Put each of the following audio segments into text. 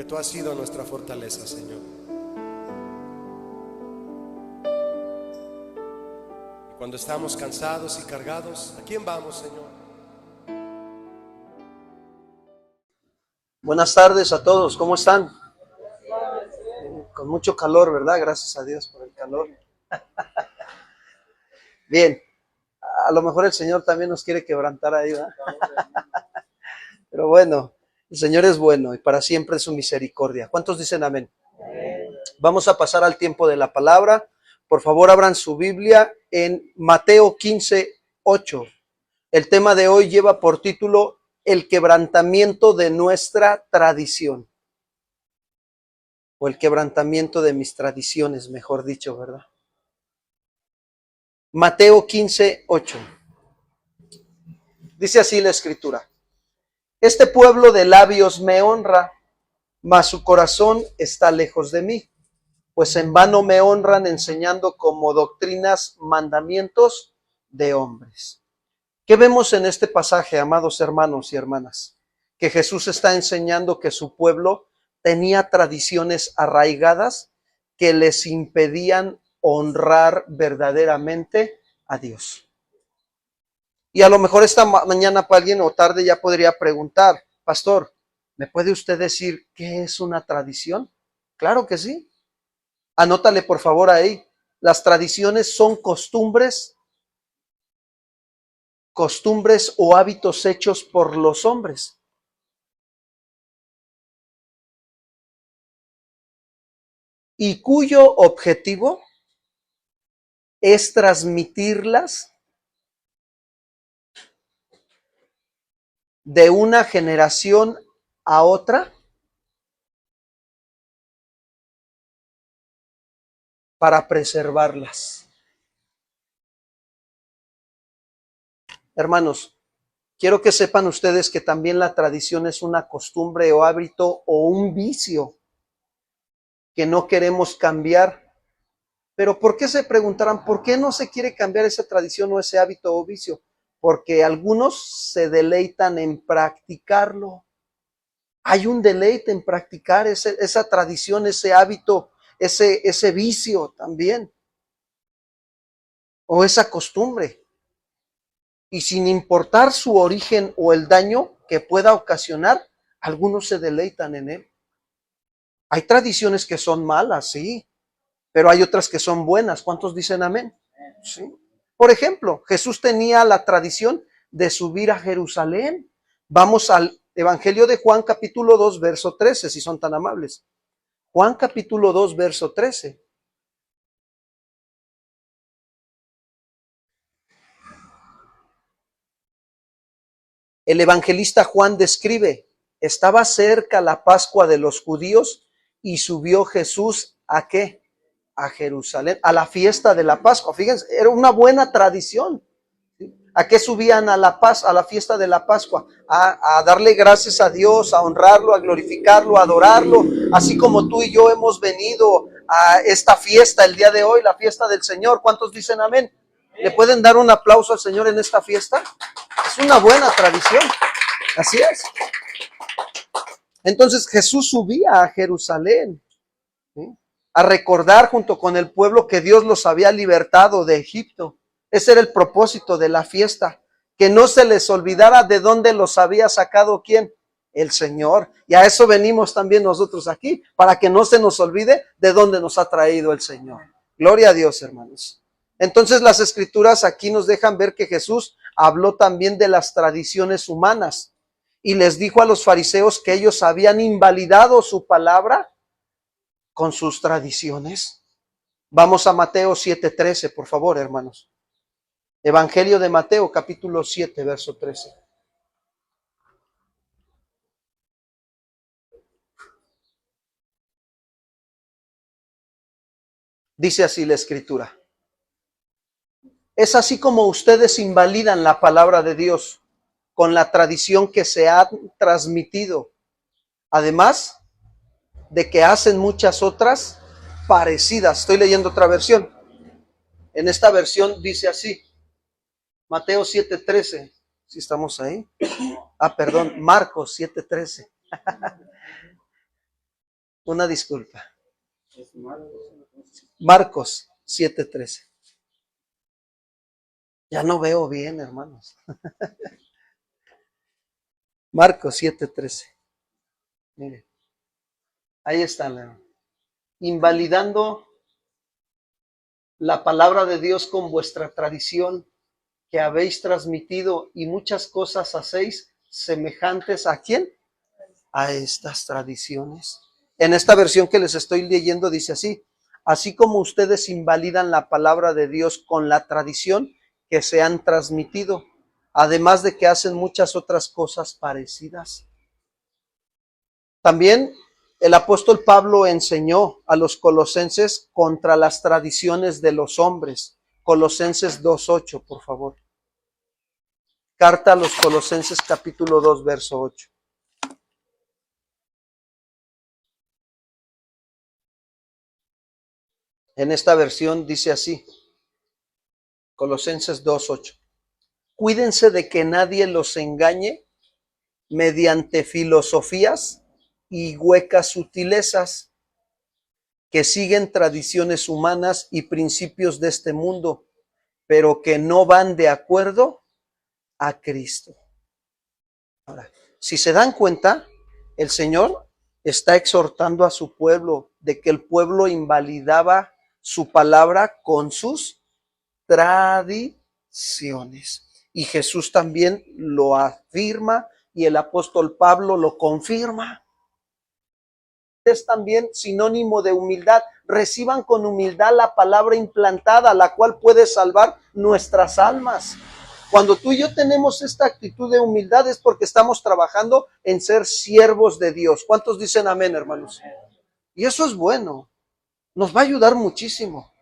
tú has sido nuestra fortaleza, Señor. Y cuando estamos cansados y cargados, ¿a quién vamos, Señor? Buenas tardes a todos, ¿cómo están? Con mucho calor, ¿verdad? Gracias a Dios por el calor. Bien, a lo mejor el Señor también nos quiere quebrantar ahí, ¿verdad? Pero bueno, el Señor es bueno y para siempre es su misericordia. ¿Cuántos dicen amén? Vamos a pasar al tiempo de la palabra. Por favor, abran su Biblia en Mateo 15:8. El tema de hoy lleva por título El quebrantamiento de nuestra tradición. O el quebrantamiento de mis tradiciones, mejor dicho, ¿verdad? Mateo 15:8. Dice así la escritura: Este pueblo de labios me honra, mas su corazón está lejos de mí, pues en vano me honran enseñando como doctrinas mandamientos de hombres. ¿Qué vemos en este pasaje, amados hermanos y hermanas? Que Jesús está enseñando que su pueblo tenía tradiciones arraigadas que les impedían honrar verdaderamente a Dios. Y a lo mejor esta mañana para alguien o tarde ya podría preguntar: pastor, ¿me puede usted decir qué es una tradición? Claro que sí. Anótale por favor ahí. Las tradiciones son costumbres o hábitos hechos por los hombres. Y cuyo objetivo es transmitirlas de una generación a otra para preservarlas. Hermanos, quiero que sepan ustedes que también la tradición es una costumbre o hábito o un vicio que no queremos cambiar. Pero ¿por qué se preguntarán? ¿Por qué no se quiere cambiar esa tradición o ese hábito o vicio? Porque algunos se deleitan en practicarlo. Hay un deleite en practicar esa tradición, ese hábito, ese vicio también, o esa costumbre. Y sin importar su origen o el daño que pueda ocasionar, algunos se deleitan en él. Hay tradiciones que son malas, sí, pero hay otras que son buenas. ¿Cuántos dicen amén? Sí. Por ejemplo, Jesús tenía la tradición de subir a Jerusalén. Vamos al Evangelio de Juan capítulo 2, verso 13, si son tan amables. Juan capítulo 2, verso 13. El evangelista Juan describe: estaba cerca la Pascua de los judíos y subió Jesús ¿a qué? A Jerusalén, a la fiesta de la Pascua. Fíjense, era una buena tradición. ¿A qué subían a la fiesta de la Pascua? A darle gracias a Dios, a honrarlo, a glorificarlo, a adorarlo, así como tú y yo hemos venido a esta fiesta el día de hoy, la fiesta del Señor. ¿Cuántos dicen amén? ¿Le pueden dar un aplauso al Señor en esta fiesta? Es una buena tradición, así es. Entonces Jesús subía a Jerusalén, ¿sí?, a recordar junto con el pueblo que Dios los había libertado de Egipto. Ese era el propósito de la fiesta, que no se les olvidara de dónde los había sacado ¿quién? El Señor. Y a eso venimos también nosotros aquí, para que no se nos olvide de dónde nos ha traído el Señor. Gloria a Dios, hermanos. Entonces las escrituras aquí nos dejan ver que Jesús habló también de las tradiciones humanas y les dijo a los fariseos que ellos habían invalidado su palabra con sus tradiciones. Vamos a Mateo 7:13, por favor, hermanos. Evangelio de Mateo, capítulo 7, verso 13. Dice así la escritura: es así como ustedes invalidan la palabra de Dios con la tradición que se ha transmitido, además de que hacen muchas otras parecidas. Estoy leyendo otra versión. En esta versión dice así, Mateo 7:13, si estamos ahí. Perdón, Marcos 7:13. Una disculpa. Marcos 7:13. Ya no veo bien, hermanos. Marcos 7:13. Miren, ahí está, invalidando la palabra de Dios con vuestra tradición que habéis transmitido y muchas cosas hacéis semejantes ¿a quién? A estas tradiciones. En esta versión que les estoy leyendo dice así: así como ustedes invalidan la palabra de Dios con la tradición que se han transmitido, además de que hacen muchas otras cosas parecidas. También el apóstol Pablo enseñó a los colosenses contra las tradiciones de los hombres. Colosenses 2:8, por favor. Carta a los Colosenses capítulo 2, verso 8. En esta versión dice así, Colosenses 2:8. Cuídense de que nadie los engañe mediante filosofías y huecas sutilezas que siguen tradiciones humanas y principios de este mundo, pero que no van de acuerdo a Cristo. Ahora, si se dan cuenta, el Señor está exhortando a su pueblo de que el pueblo invalidaba su palabra con sus tradiciones. Y Jesús también lo afirma y el apóstol Pablo lo confirma. Es también sinónimo de humildad. Reciban con humildad la palabra implantada, la cual puede salvar nuestras almas. Cuando tú y yo tenemos esta actitud de humildad es porque estamos trabajando en ser siervos de Dios. ¿Cuántos dicen amén, hermanos? Y eso es bueno. Nos va a ayudar muchísimo.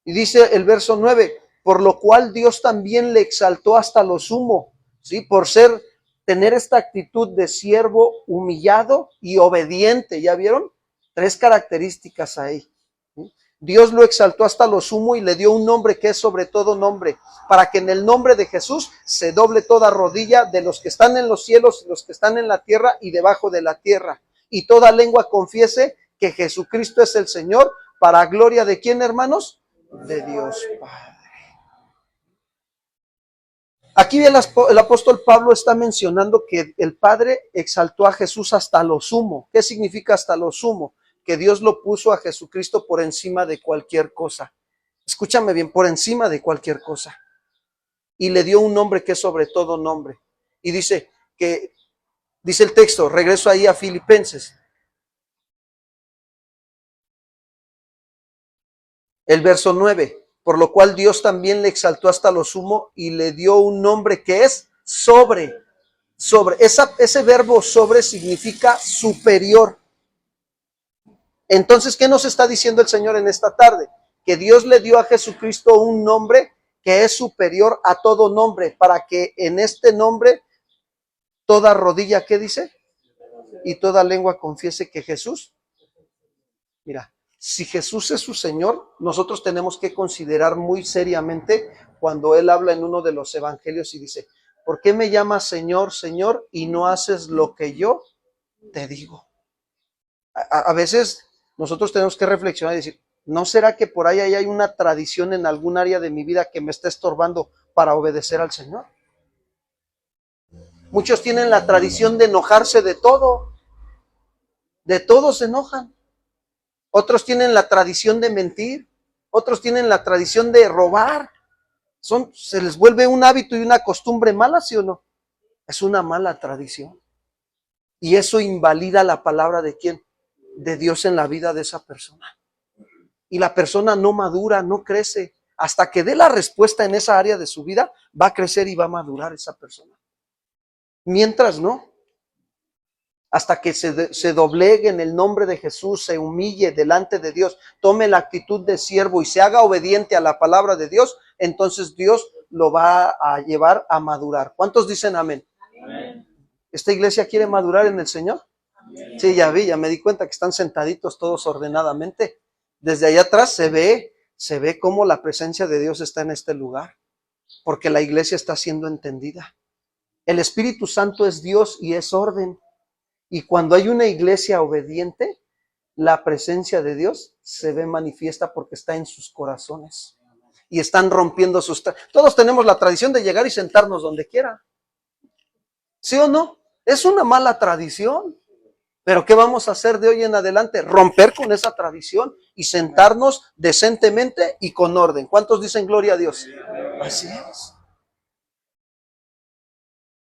Y dice el verso 9, por lo cual Dios también le exaltó hasta lo sumo, ¿sí? Por tener esta actitud de siervo humillado y obediente. ¿Ya vieron? 3 características ahí. ¿Sí? Dios lo exaltó hasta lo sumo y le dio un nombre que es sobre todo nombre, para que en el nombre de Jesús se doble toda rodilla de los que están en los cielos, los que están en la tierra y debajo de la tierra. Y toda lengua confiese que Jesucristo es el Señor, para gloria de ¿quién, hermanos? De Dios Padre. Aquí el apóstol Pablo está mencionando que el Padre exaltó a Jesús hasta lo sumo. ¿Qué significa hasta lo sumo? Que Dios lo puso a Jesucristo por encima de cualquier cosa. Escúchame bien, por encima de cualquier cosa. Y le dio un nombre que es sobre todo nombre. Y dice el texto, regreso ahí a Filipenses. El verso 9. Por lo cual Dios también le exaltó hasta lo sumo y le dio un nombre que es sobre. Ese verbo sobre significa superior. Entonces, ¿qué nos está diciendo el Señor en esta tarde? Que Dios le dio a Jesucristo un nombre que es superior a todo nombre, para que en este nombre toda rodilla, ¿qué dice? Y toda lengua confiese que Jesús. Mira, si Jesús es su Señor, nosotros tenemos que considerar muy seriamente cuando Él habla en uno de los evangelios y dice, ¿por qué me llamas Señor, Señor, y no haces lo que yo te digo? A veces nosotros tenemos que reflexionar y decir, ¿no será que por ahí hay una tradición en algún área de mi vida que me está estorbando para obedecer al Señor? Muchos tienen la tradición de enojarse de todo se enojan. Otros tienen la tradición de mentir, otros tienen la tradición de robar. Se les vuelve un hábito y una costumbre mala, ¿sí o no? Es una mala tradición. Y eso invalida la palabra de ¿quién? De Dios en la vida de esa persona. Y la persona no madura, no crece. Hasta que dé la respuesta en esa área de su vida, va a crecer y va a madurar esa persona. Mientras no. Hasta que se doblegue en el nombre de Jesús, se humille delante de Dios, tome la actitud de siervo y se haga obediente a la palabra de Dios, entonces Dios lo va a llevar a madurar. ¿Cuántos dicen amén? Amén. ¿Esta iglesia quiere madurar en el Señor? Amén. Sí, ya me di cuenta que están sentaditos todos ordenadamente. Desde allá atrás se ve cómo la presencia de Dios está en este lugar, porque la iglesia está siendo entendida. El Espíritu Santo es Dios y es orden. Y cuando hay una iglesia obediente, la presencia de Dios se ve manifiesta porque está en sus corazones. Y están rompiendo Todos tenemos la tradición de llegar y sentarnos donde quiera. ¿Sí o no? Es una mala tradición. Pero ¿qué vamos a hacer de hoy en adelante? Romper con esa tradición y sentarnos decentemente y con orden. ¿Cuántos dicen gloria a Dios? Así es.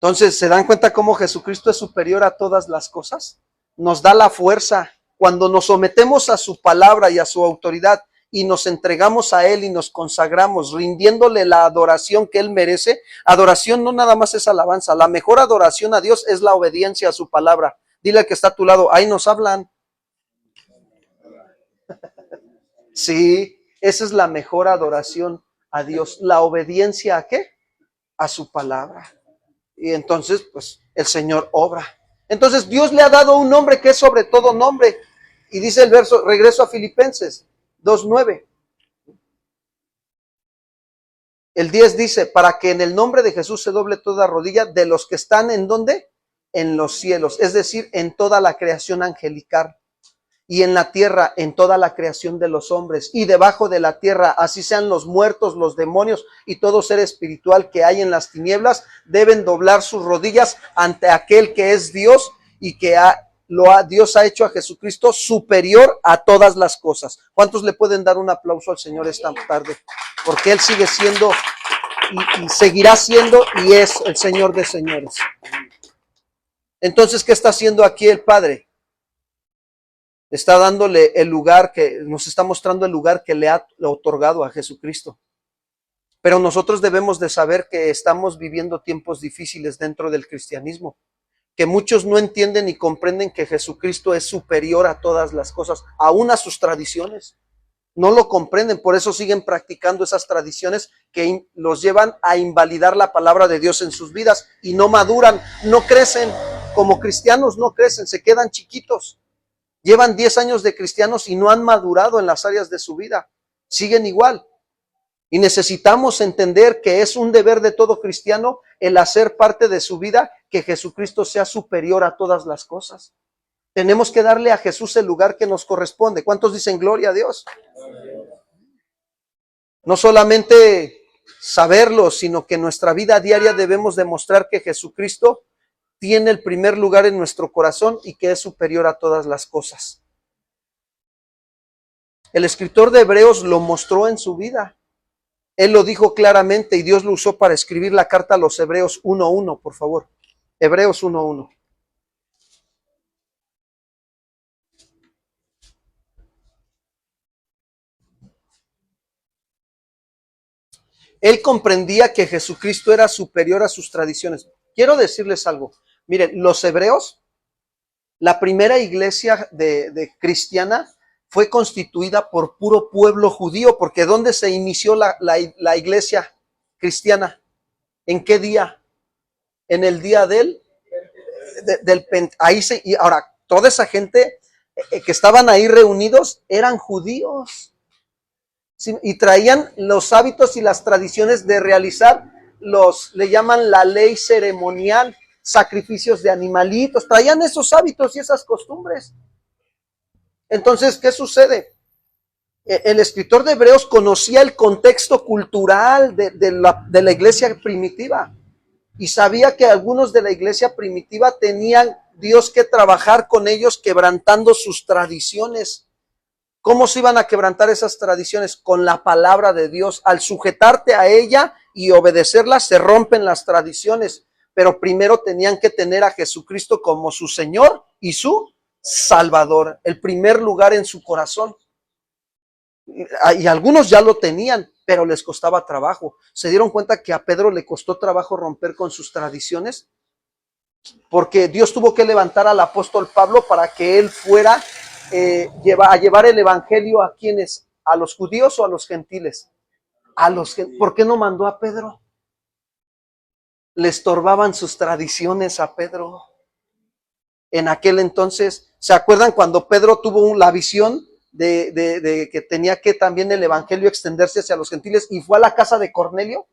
Entonces, ¿se dan cuenta cómo Jesucristo es superior a todas las cosas? Nos da la fuerza. Cuando nos sometemos a su palabra y a su autoridad y nos entregamos a Él y nos consagramos, rindiéndole la adoración que Él merece, adoración no nada más es alabanza. La mejor adoración a Dios es la obediencia a su palabra. Dile al que está a tu lado, ahí nos hablan. Sí, esa es la mejor adoración a Dios. ¿La obediencia a qué? A su palabra. Y entonces, pues, el Señor obra. Entonces, Dios le ha dado un nombre que es sobre todo nombre. Y dice el verso, regreso a Filipenses 2:9. El 10 dice, para que en el nombre de Jesús se doble toda rodilla de los que están ¿en dónde? En los cielos, es decir, en toda la creación angelical. Y en la tierra, en toda la creación de los hombres, y debajo de la tierra, así sean los muertos, los demonios y todo ser espiritual que hay en las tinieblas, deben doblar sus rodillas ante aquel que es Dios y que Dios ha hecho a Jesucristo superior a todas las cosas. ¿Cuántos le pueden dar un aplauso al Señor esta tarde? Porque Él sigue siendo y seguirá siendo y es el Señor de señores. Entonces, ¿qué está haciendo aquí el Padre? Está dándole el lugar nos está mostrando el lugar que le ha otorgado a Jesucristo. Pero nosotros debemos de saber que estamos viviendo tiempos difíciles dentro del cristianismo, que muchos no entienden y comprenden que Jesucristo es superior a todas las cosas, aún a sus tradiciones. No lo comprenden, por eso siguen practicando esas tradiciones que los llevan a invalidar la palabra de Dios en sus vidas y no maduran, no crecen. Como cristianos no crecen, se quedan chiquitos. Llevan 10 años de cristianos y no han madurado en las áreas de su vida. Siguen igual. Y necesitamos entender que es un deber de todo cristiano el hacer parte de su vida que Jesucristo sea superior a todas las cosas. Tenemos que darle a Jesús el lugar que nos corresponde. ¿Cuántos dicen gloria a Dios? No solamente saberlo, sino que en nuestra vida diaria debemos demostrar que Jesucristo tiene el primer lugar en nuestro corazón y que es superior a todas las cosas. El escritor de Hebreos lo mostró en su vida. Él lo dijo claramente y Dios lo usó para escribir la carta a los Hebreos 1:1, por favor. Hebreos 1:1. Él comprendía que Jesucristo era superior a sus tradiciones. Quiero decirles algo. Miren, los hebreos, la primera iglesia de cristiana fue constituida por puro pueblo judío, porque ¿dónde se inició la iglesia cristiana? ¿En qué día? En el día del ahí y ahora, toda esa gente que estaban ahí reunidos eran judíos. ¿Sí? Y traían los hábitos y las tradiciones de realizar le llaman la ley ceremonial, sacrificios de animalitos, traían esos hábitos y esas costumbres. Entonces, ¿qué sucede? El escritor de Hebreos conocía el contexto cultural de la iglesia primitiva y sabía que algunos de la iglesia primitiva tenían Dios que trabajar con ellos quebrantando sus tradiciones. ¿Cómo se iban a quebrantar esas tradiciones? Con la palabra de Dios. Al sujetarte a ella y obedecerla, se rompen las tradiciones. Pero primero tenían que tener a Jesucristo como su Señor y su Salvador, el primer lugar en su corazón. Y algunos ya lo tenían, pero les costaba trabajo. ¿Se dieron cuenta que a Pedro le costó trabajo romper con sus tradiciones? Porque Dios tuvo que levantar al apóstol Pablo para que él fuera a llevar el evangelio a quienes, a los judíos o a los gentiles. ¿Por qué no mandó a Pedro? Le estorbaban sus tradiciones a Pedro. En aquel entonces, ¿se acuerdan cuando Pedro tuvo la visión de que tenía que también el evangelio extenderse hacia los gentiles y fue a la casa de Cornelio,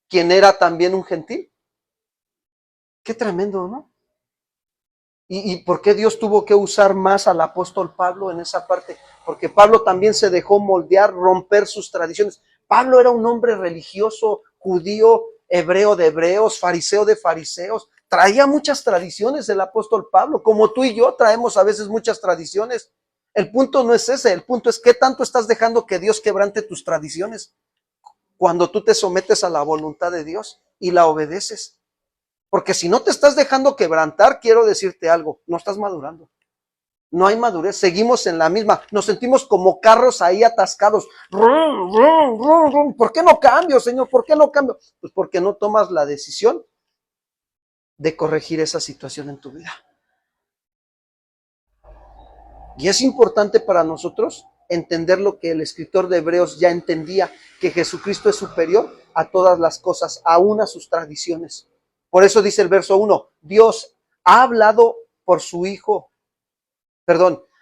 quien era también un gentil? Qué tremendo, ¿no? ¿Y por qué Dios tuvo que usar más al apóstol Pablo en esa parte? Porque Pablo también se dejó moldear, romper sus tradiciones. Pablo era un hombre religioso, judío, hebreo de hebreos, fariseo de fariseos. Traía muchas tradiciones el apóstol Pablo, como tú y yo traemos a veces muchas tradiciones. El punto no es ese, el punto es qué tanto estás dejando que Dios quebrante tus tradiciones cuando tú te sometes a la voluntad de Dios y la obedeces. Porque si no te estás dejando quebrantar, quiero decirte algo, no estás madurando. No hay madurez, seguimos en la misma, nos sentimos como carros ahí atascados. Rum, rum, rum, rum. ¿Por qué no cambio, Señor? ¿Por qué no cambio? Pues porque no tomas la decisión de corregir esa situación en tu vida. Y es importante para nosotros entender lo que el escritor de Hebreos ya entendía, que Jesucristo es superior a todas las cosas, aún a sus tradiciones. Por eso dice el verso 1, Dios ha hablado por su Hijo,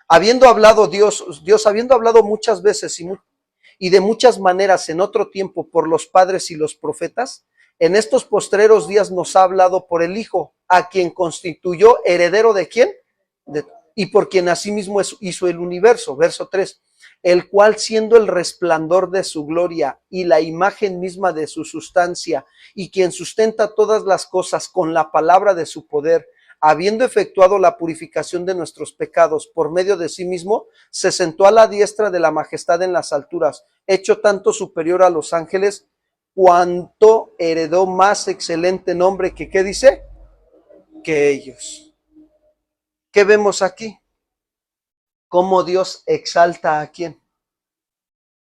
habiendo hablado Dios habiendo hablado muchas veces y de muchas maneras en otro tiempo por los padres y los profetas, en estos postreros días nos ha hablado por el Hijo, a quien constituyó heredero ¿de quién? Y por quien asimismo hizo el universo. Verso 3, el cual siendo el resplandor de su gloria y la imagen misma de su sustancia, y quien sustenta todas las cosas con la palabra de su poder, habiendo efectuado la purificación de nuestros pecados por medio de sí mismo, se sentó a la diestra de la majestad en las alturas, hecho tanto superior a los ángeles, cuanto heredó más excelente nombre que, ¿qué dice? Que ellos. ¿Qué vemos aquí? Cómo Dios exalta a quién?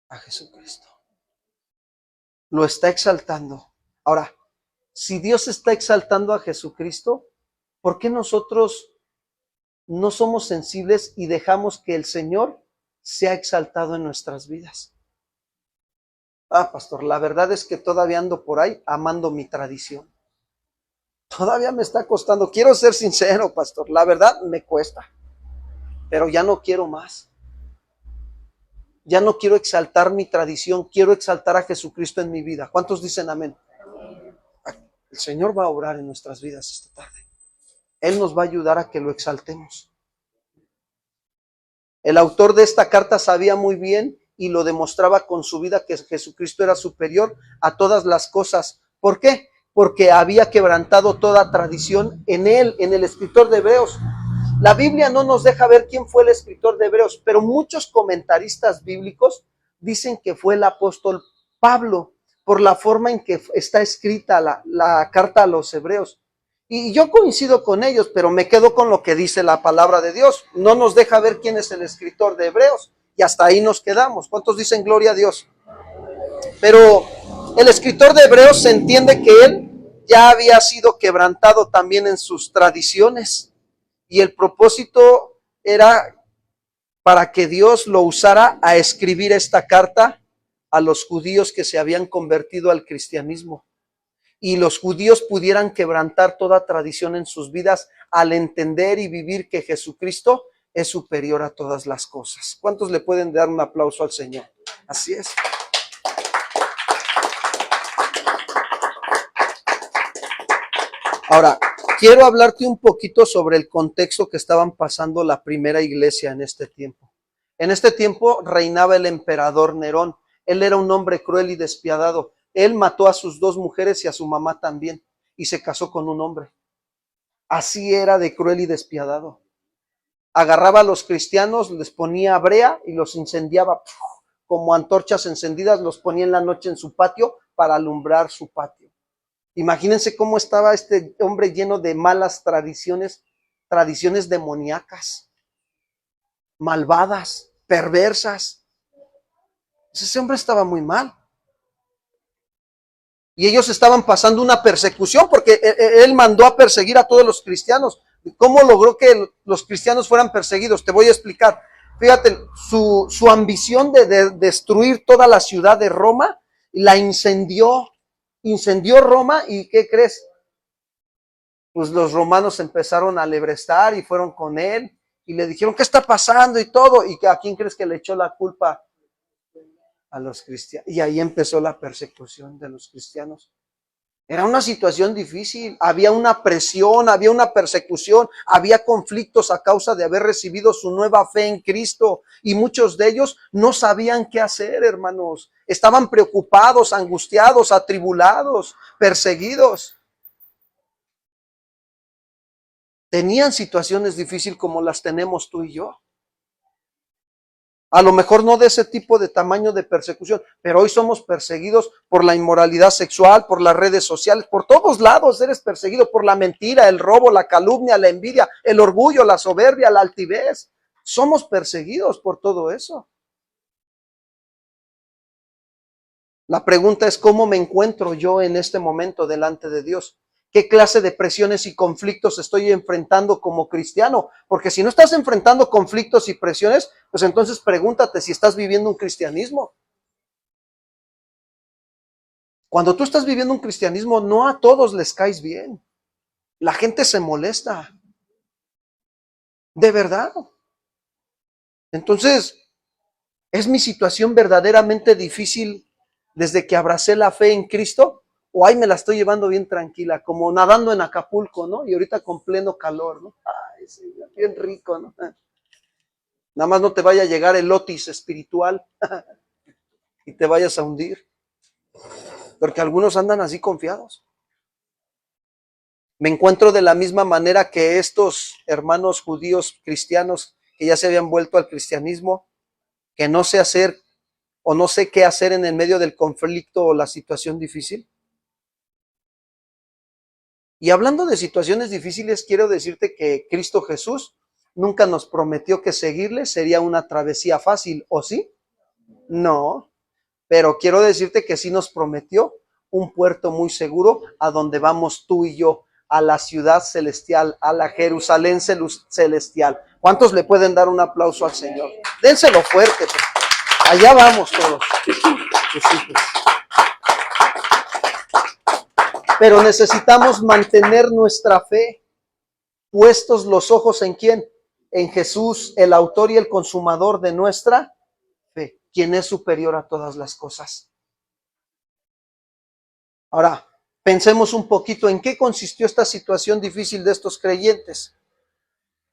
A Jesucristo. Lo está exaltando. Ahora, si Dios está exaltando a Jesucristo, ¿por qué nosotros no somos sensibles y dejamos que el Señor sea exaltado en nuestras vidas? Pastor, la verdad es que todavía ando por ahí amando mi tradición. Todavía me está costando. Quiero ser sincero, pastor. La verdad me cuesta. Pero ya no quiero más. Ya no quiero exaltar mi tradición. Quiero exaltar a Jesucristo en mi vida. ¿Cuántos dicen amén? El Señor va a obrar en nuestras vidas esta tarde. Él nos va a ayudar a que lo exaltemos. El autor de esta carta sabía muy bien y lo demostraba con su vida que Jesucristo era superior a todas las cosas. ¿Por qué? Porque había quebrantado toda tradición en él, en el escritor de Hebreos. La Biblia no nos deja ver quién fue el escritor de Hebreos, pero muchos comentaristas bíblicos dicen que fue el apóstol Pablo, por la forma en que está escrita la carta a los Hebreos. Y yo coincido con ellos, pero me quedo con lo que dice la palabra de Dios. No nos deja ver quién es el escritor de Hebreos y hasta ahí nos quedamos. ¿Cuántos dicen gloria a Dios? Pero el escritor de Hebreos se entiende que él ya había sido quebrantado también en sus tradiciones y el propósito era para que Dios lo usara a escribir esta carta a los judíos que se habían convertido al cristianismo. Y los judíos pudieran quebrantar toda tradición en sus vidas al entender y vivir que Jesucristo es superior a todas las cosas. ¿Cuántos le pueden dar un aplauso al Señor? Así es. Ahora, quiero hablarte un poquito sobre el contexto que estaban pasando la primera iglesia en este tiempo. En este tiempo reinaba el emperador Nerón. Él era un hombre cruel y despiadado. Él mató a sus 2 mujeres y a su mamá también, y se casó con un hombre. Así era de cruel y despiadado. Agarraba a los cristianos, les ponía brea y los incendiaba como antorchas encendidas, los ponía en la noche en su patio para alumbrar su patio. Imagínense cómo estaba este hombre lleno de malas tradiciones demoníacas, malvadas, perversas. Ese hombre estaba muy mal. Y ellos estaban pasando una persecución porque él mandó a perseguir a todos los cristianos. ¿Cómo logró que los cristianos fueran perseguidos? Te voy a explicar. Fíjate, su ambición de destruir toda la ciudad de Roma, la incendió Roma y ¿qué crees? Pues los romanos empezaron a alebrestar y fueron con él y le dijeron, ¿qué está pasando? Y todo. ¿Y a quién crees que le echó la culpa? A los cristianos. Y ahí empezó la persecución de los cristianos. Era una situación difícil, había una presión, había una persecución, había conflictos a causa de haber recibido su nueva fe en Cristo y muchos de ellos no sabían qué hacer, hermanos. Estaban preocupados, angustiados, atribulados, perseguidos. Tenían situaciones difíciles como las tenemos tú y yo. A lo mejor no de ese tipo de tamaño de persecución, pero hoy somos perseguidos por la inmoralidad sexual, por las redes sociales, por todos lados eres perseguido por la mentira, el robo, la calumnia, la envidia, el orgullo, la soberbia, la altivez. Somos perseguidos por todo eso. La pregunta es, ¿cómo me encuentro yo en este momento delante de Dios? ¿Qué clase de presiones y conflictos estoy enfrentando como cristiano? Porque si no estás enfrentando conflictos y presiones, pues entonces pregúntate si estás viviendo un cristianismo. Cuando tú estás viviendo un cristianismo, no a todos les caes bien. La gente se molesta. De verdad. Entonces, ¿es mi situación verdaderamente difícil desde que abracé la fe en Cristo? O ahí me la estoy llevando bien tranquila, como nadando en Acapulco, ¿no? Y ahorita con pleno calor, ¿no? Ay, sí, bien rico, ¿no? Nada más no te vaya a llegar el otis espiritual y te vayas a hundir. Porque algunos andan así confiados. Me encuentro de la misma manera que estos hermanos judíos cristianos que ya se habían vuelto al cristianismo, que no sé hacer o no sé qué hacer en el medio del conflicto o la situación difícil. Y hablando de situaciones difíciles, quiero decirte que Cristo Jesús nunca nos prometió que seguirle sería una travesía fácil, ¿o sí? No, pero quiero decirte que sí nos prometió un puerto muy seguro a donde vamos tú y yo, a la ciudad celestial, a la Jerusalén celestial. ¿Cuántos le pueden dar un aplauso al Señor? Dénselo fuerte, pues. Allá vamos todos. Pero necesitamos mantener nuestra fe, puestos los ojos en ¿quién? En Jesús, el autor y el consumador de nuestra fe, quien es superior a todas las cosas. Ahora, pensemos un poquito en qué consistió esta situación difícil de estos creyentes,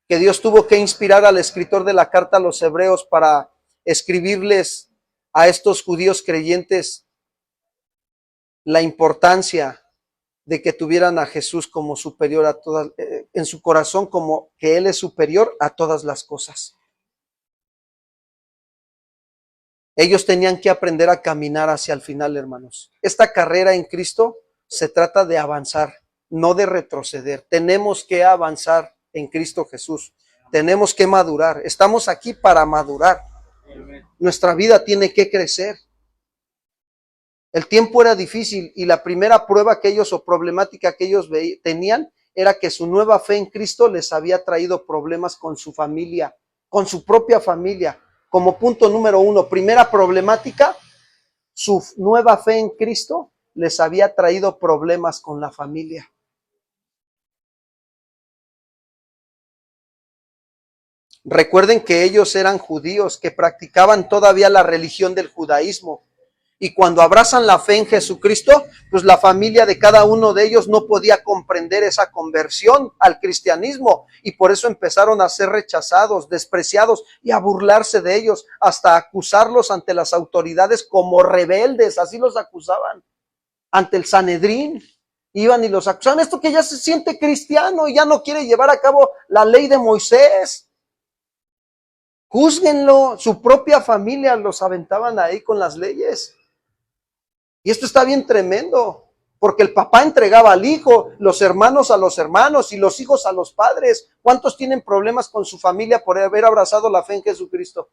que Dios tuvo que inspirar al escritor de la carta a los hebreos para escribirles a estos judíos creyentes la importancia de que tuvieran a Jesús como superior a todas, en su corazón como que Él es superior a todas las cosas. Ellos tenían que aprender a caminar hacia el final, hermanos. Esta carrera en Cristo se trata de avanzar, no de retroceder. Tenemos que avanzar en Cristo Jesús. Tenemos que madurar. Estamos aquí para madurar. Nuestra vida tiene que crecer. El tiempo era difícil y la primera prueba que ellos o problemática que ellos tenían era que su nueva fe en Cristo les había traído problemas con su familia, con su propia familia. Como punto número 1, primera problemática, su nueva fe en Cristo les había traído problemas con la familia. Recuerden que ellos eran judíos que practicaban todavía la religión del judaísmo. Y cuando abrazan la fe en Jesucristo, pues la familia de cada uno de ellos no podía comprender esa conversión al cristianismo y por eso empezaron a ser rechazados, despreciados y a burlarse de ellos, hasta acusarlos ante las autoridades como rebeldes, así los acusaban, ante el Sanedrín. Iban y los acusaban, esto que ya se siente cristiano y ya no quiere llevar a cabo la ley de Moisés. Júzguenlo, su propia familia los aventaban ahí con las leyes. Y esto está bien tremendo, porque el papá entregaba al hijo, los hermanos a los hermanos y los hijos a los padres. ¿Cuántos tienen problemas con su familia por haber abrazado la fe en Jesucristo?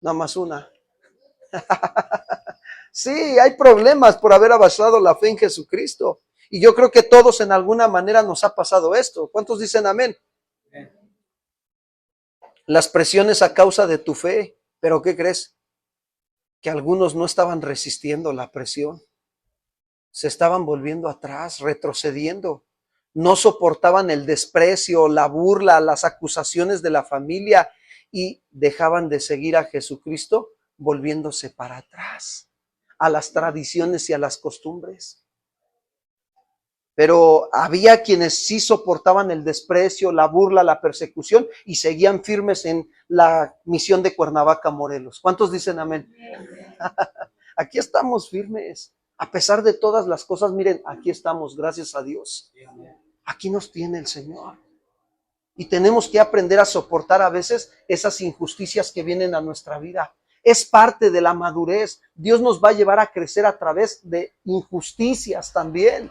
Nada más una. Sí, hay problemas por haber abrazado la fe en Jesucristo. Y yo creo que todos en alguna manera nos ha pasado esto. ¿Cuántos dicen amén? Las presiones a causa de tu fe. ¿Pero qué crees? Que algunos no estaban resistiendo la presión, se estaban volviendo atrás, retrocediendo, no soportaban el desprecio, la burla, las acusaciones de la familia y dejaban de seguir a Jesucristo volviéndose para atrás. a las tradiciones y a las costumbres. Pero había quienes sí soportaban el desprecio, la burla, la persecución y seguían firmes en la misión de Cuernavaca, Morelos. ¿Cuántos dicen amén? Aquí estamos firmes. A pesar de todas las cosas, miren, aquí estamos, gracias a Dios. Aquí nos tiene el Señor. Y tenemos que aprender a soportar a veces esas injusticias que vienen a nuestra vida. Es parte de la madurez. Dios nos va a llevar a crecer a través de injusticias también.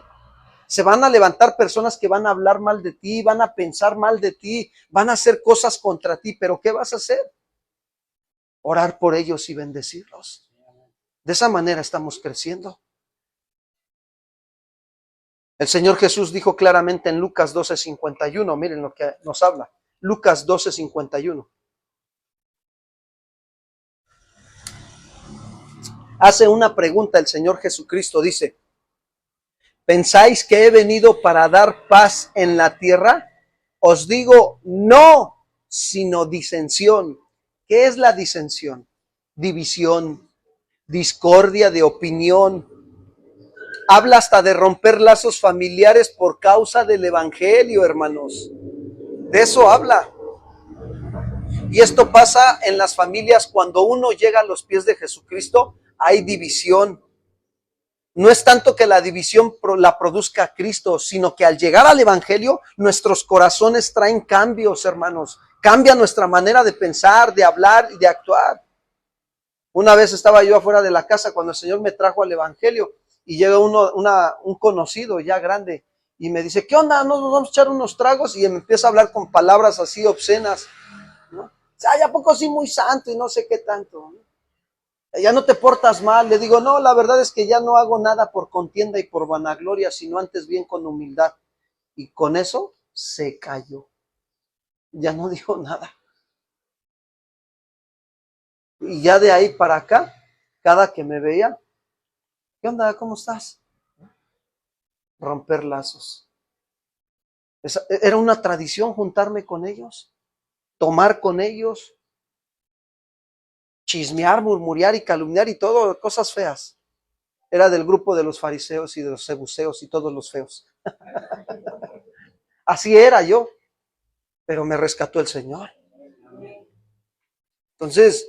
Se van a levantar personas que van a hablar mal de ti, van a pensar mal de ti, van a hacer cosas contra ti, pero ¿qué vas a hacer? Orar por ellos y bendecirlos. De esa manera estamos creciendo. El Señor Jesús dijo claramente en Lucas 12:51, miren lo que nos habla. Lucas 12:51. Hace una pregunta el Señor Jesucristo, dice: ¿pensáis que he venido para dar paz en la tierra? Os digo, no, sino disensión. ¿Qué es la disensión? División, discordia de opinión. Habla hasta de romper lazos familiares por causa del evangelio, hermanos. De eso habla. Y esto pasa en las familias cuando uno llega a los pies de Jesucristo, hay división. No es tanto que la división la produzca Cristo, sino que al llegar al evangelio, nuestros corazones traen cambios, hermanos. Cambia nuestra manera de pensar, de hablar y de actuar. Una vez estaba yo afuera de la casa cuando el Señor me trajo al evangelio y llega un conocido ya grande y me dice: ¿qué onda? ¿Nos vamos a echar unos tragos? Y me empieza a hablar con palabras así obscenas, ¿no? Ay, ¿a poco sí muy santo y no sé qué tanto? Ya no te portas mal. Le digo: no, la verdad es que ya no hago nada por contienda y por vanagloria, sino antes bien con humildad. Y con eso se calló. Ya no dijo nada. Y ya de ahí para acá, cada que me veía: ¿qué onda? ¿Cómo estás? Romper lazos. Era una tradición juntarme con ellos, tomar con ellos, chismear, murmurar y calumniar y todo, cosas feas. Era del grupo de los fariseos y de los seduceos y todos los feos. Así era yo, pero me rescató el Señor. Entonces,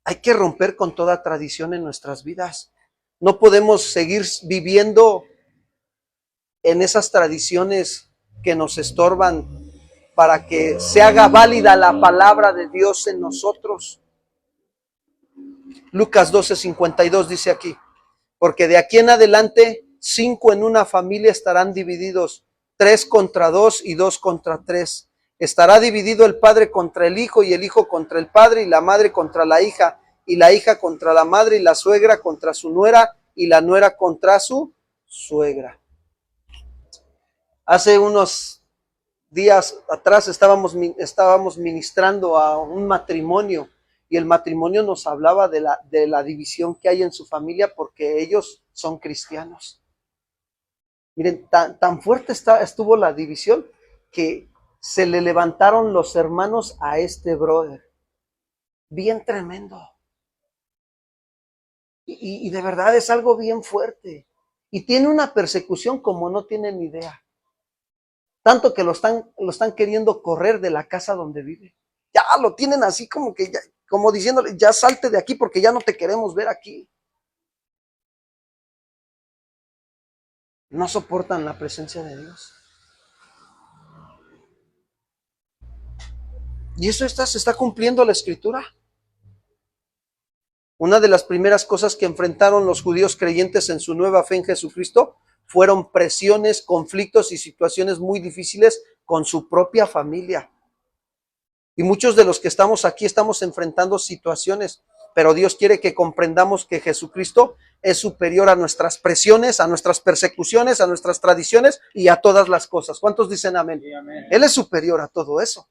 hay que romper con toda tradición en nuestras vidas. No podemos seguir viviendo en esas tradiciones que nos estorban para que se haga válida la palabra de Dios en nosotros. Lucas 12:52 dice aquí: porque de aquí en adelante 5 en una familia estarán divididos, 3 contra 2 y 2 contra 3. Estará dividido el padre contra el hijo y el hijo contra el padre y la madre contra la hija y la hija contra la madre y la suegra contra su nuera y la nuera contra su suegra. Hace unos días atrás estábamos ministrando a un matrimonio y el matrimonio nos hablaba de la división que hay en su familia porque ellos son cristianos. Miren, tan fuerte estuvo la división que se le levantaron los hermanos a este brother. Bien tremendo. Y de verdad es algo bien fuerte. Y tiene una persecución como no tienen idea. Tanto que lo están queriendo correr de la casa donde vive. Ya lo tienen así como que ya, como diciéndole: ya salte de aquí porque ya no te queremos ver aquí. No soportan la presencia de Dios. Y eso se está cumpliendo la Escritura. Una de las primeras cosas que enfrentaron los judíos creyentes en su nueva fe en Jesucristo fueron presiones, conflictos y situaciones muy difíciles con su propia familia. Y muchos de los que estamos aquí estamos enfrentando situaciones, pero Dios quiere que comprendamos que Jesucristo es superior a nuestras presiones, a nuestras persecuciones, a nuestras tradiciones y a todas las cosas. ¿Cuántos dicen amén? Sí, amén. Él es superior a todo eso.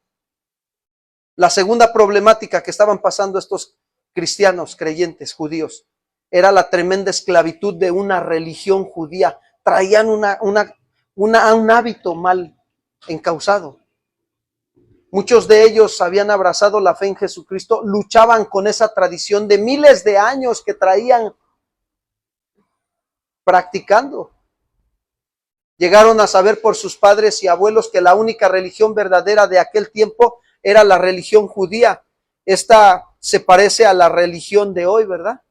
La segunda problemática que estaban pasando estos cristianos, creyentes, judíos, era la tremenda esclavitud de una religión judía. Traían un hábito mal encausado. Muchos de ellos habían abrazado la fe en Jesucristo, luchaban con esa tradición de miles de años que traían practicando. Llegaron a saber por sus padres y abuelos que la única religión verdadera de aquel tiempo era la religión judía. Esta se parece a la religión de hoy, ¿verdad?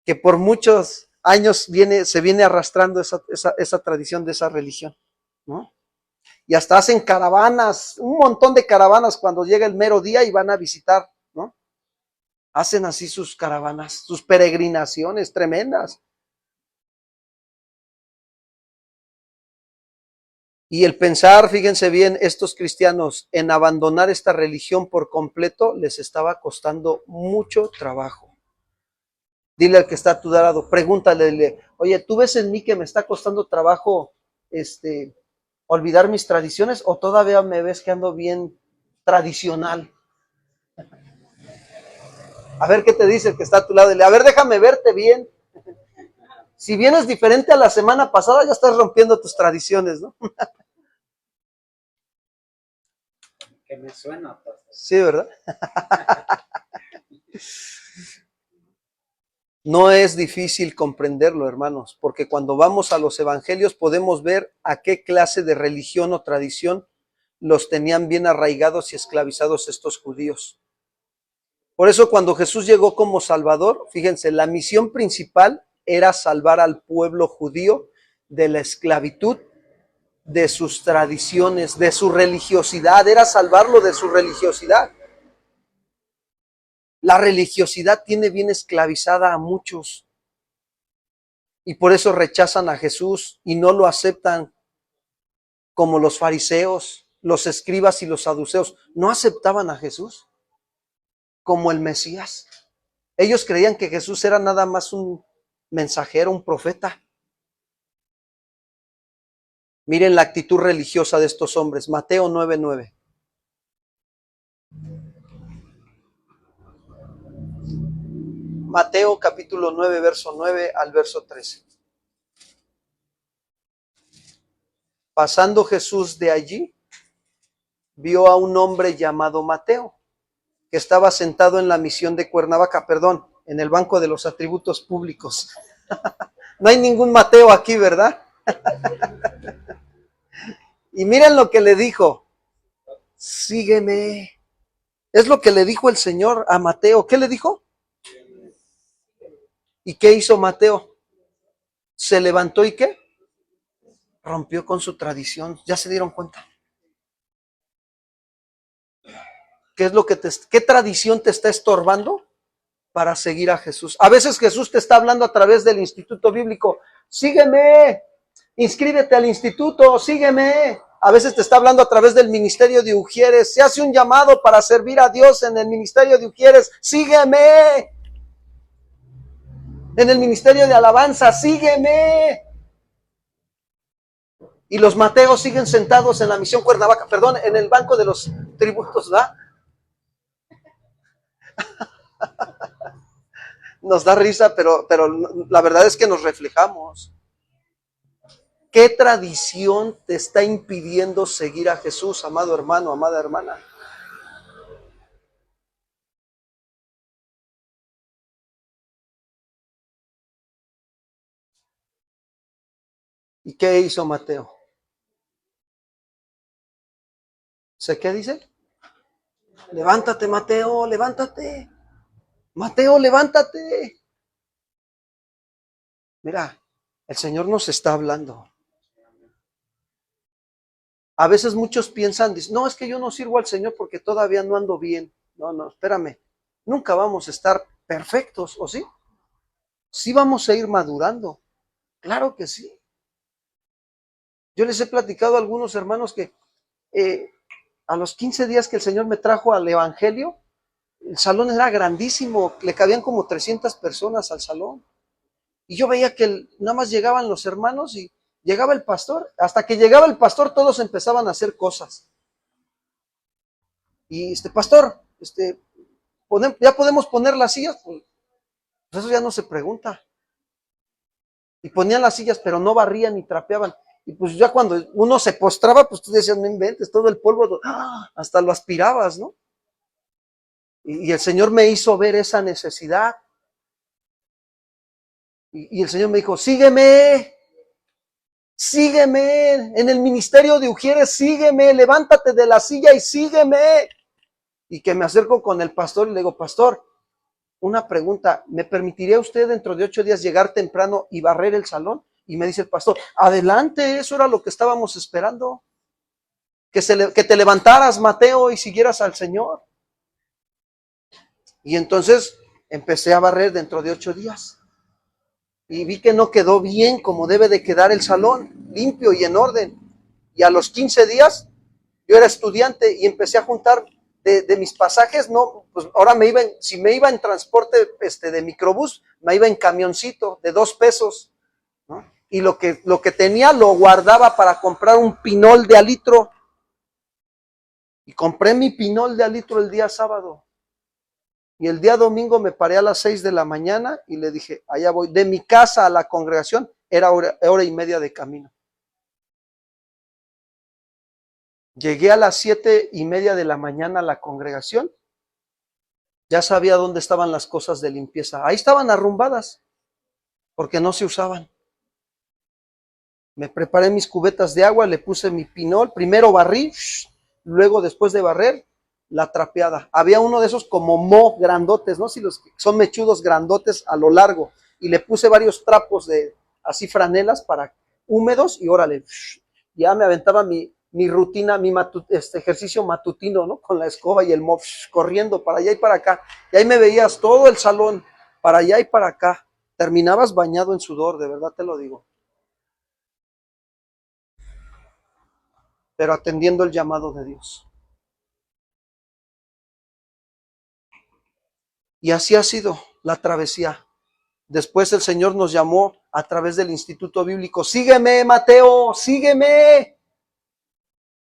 Que por muchos años se viene arrastrando esa tradición de esa religión, ¿no? Y hasta hacen caravanas, un montón de caravanas cuando llega el mero día y van a visitar, ¿no? Hacen así sus caravanas, sus peregrinaciones tremendas. Y el pensar, fíjense bien, estos cristianos en abandonar esta religión por completo les estaba costando mucho trabajo. Dile al que está a tu lado, pregúntale, oye, ¿tú ves en mí que me está costando trabajo olvidar mis tradiciones o todavía me ves que ando bien tradicional? A ver qué te dice el que está a tu lado. Dile, a ver, déjame verte bien. Si vienes diferente a la semana pasada, ya estás rompiendo tus tradiciones, ¿no? Que me suena. Sí, ¿verdad? No es difícil comprenderlo, hermanos, porque cuando vamos a los evangelios podemos ver a qué clase de religión o tradición los tenían bien arraigados y esclavizados estos judíos. Por eso cuando Jesús llegó como Salvador, fíjense, la misión principal era salvar al pueblo judío de la esclavitud, de sus tradiciones, de su religiosidad, era salvarlo de su religiosidad. La religiosidad tiene bien esclavizada a muchos y por eso rechazan a Jesús y no lo aceptan, como los fariseos, los escribas y los saduceos. No aceptaban a Jesús como el Mesías. Ellos creían que Jesús era nada más un mensajero, un profeta. Miren la actitud religiosa de estos hombres. Mateo 9:9. Mateo capítulo 9, verso 9 al verso 13. Pasando Jesús de allí, vio a un hombre llamado Mateo, que estaba sentado en la misión de Cuernavaca, en el banco de los atributos públicos. No hay ningún Mateo aquí, ¿verdad? Y miren lo que le dijo, sígueme. Es lo que le dijo el Señor a Mateo. ¿Qué le dijo? ¿Y qué hizo Mateo? Se levantó y ¿qué? Rompió con su tradición. ¿Ya se dieron cuenta? ¿Qué es lo que qué tradición te está estorbando para seguir a Jesús? A veces Jesús te está hablando a través del instituto bíblico. Sígueme, inscríbete al instituto, sígueme. A veces te está hablando a través del ministerio de Ujieres. Se hace un llamado para servir a Dios en el ministerio de Ujieres. Sígueme. En el ministerio de alabanza, sígueme. Y los Mateos siguen sentados en la misión Cuernavaca, en el banco de los tributos, ¿verdad? Nos da risa, pero la verdad es que nos reflejamos. ¿Qué tradición te está impidiendo seguir a Jesús, amado hermano, amada hermana? ¿Y qué hizo Mateo? ¿Sé qué dice? Levántate, Mateo, levántate. Mateo, levántate. Mira, el Señor nos está hablando. A veces muchos piensan, no, es que yo no sirvo al Señor porque todavía no ando bien. No, espérame. Nunca vamos a estar perfectos, ¿o sí? Sí vamos a ir madurando. Claro que sí. Yo les he platicado a algunos hermanos que a los 15 días que el Señor me trajo al Evangelio, el salón era grandísimo, le cabían como 300 personas al salón. Y yo veía que nada más llegaban los hermanos y llegaba el pastor. Hasta que llegaba el pastor, todos empezaban a hacer cosas. Y pastor, ¿ya podemos poner las sillas? Pues eso ya no se pregunta. Y ponían las sillas, pero no barrían ni trapeaban. Y pues ya cuando uno se postraba, pues tú decías, no inventes, todo el polvo, hasta lo aspirabas, ¿no? Y el Señor me hizo ver esa necesidad. Y el Señor me dijo, sígueme en el ministerio de Ujieres, sígueme, levántate de la silla y sígueme. Y que me acerco con el pastor y le digo, pastor, una pregunta, ¿me permitiría usted dentro de 8 días llegar temprano y barrer el salón? Y me dice el pastor, adelante, eso era lo que estábamos esperando. Que te levantaras, Mateo, y siguieras al Señor. Y entonces empecé a barrer dentro de 8 días. Y vi que no quedó bien como debe de quedar el salón, limpio y en orden. Y a los 15 días, yo era estudiante y empecé a juntar de mis pasajes, no, pues ahora si me iba en transporte de microbús, me iba en camioncito de 2 pesos, ¿no? Y lo que tenía lo guardaba para comprar un pinol de alitro. Y compré mi pinol de alitro el día sábado. Y el día domingo me paré a las 6 de la mañana y le dije, allá voy. De mi casa a la congregación era hora y media de camino. Llegué a las 7:30 de la mañana a la congregación. Ya sabía dónde estaban las cosas de limpieza. Ahí estaban arrumbadas, porque no se usaban. Me preparé mis cubetas de agua, le puse mi pinol. Primero barrí, luego después de barrer, la trapeada. Había uno de esos como grandotes, ¿no? Si los son mechudos grandotes a lo largo. Y le puse varios trapos de así franelas para húmedos y órale. Ya me aventaba mi rutina, ejercicio matutino, ¿no? Con la escoba y el mop, corriendo para allá y para acá. Y ahí me veías todo el salón, para allá y para acá. Terminabas bañado en sudor, de verdad te lo digo. Pero atendiendo el llamado de Dios. Y así ha sido la travesía. Después el Señor nos llamó a través del Instituto Bíblico. Sígueme, Mateo, sígueme.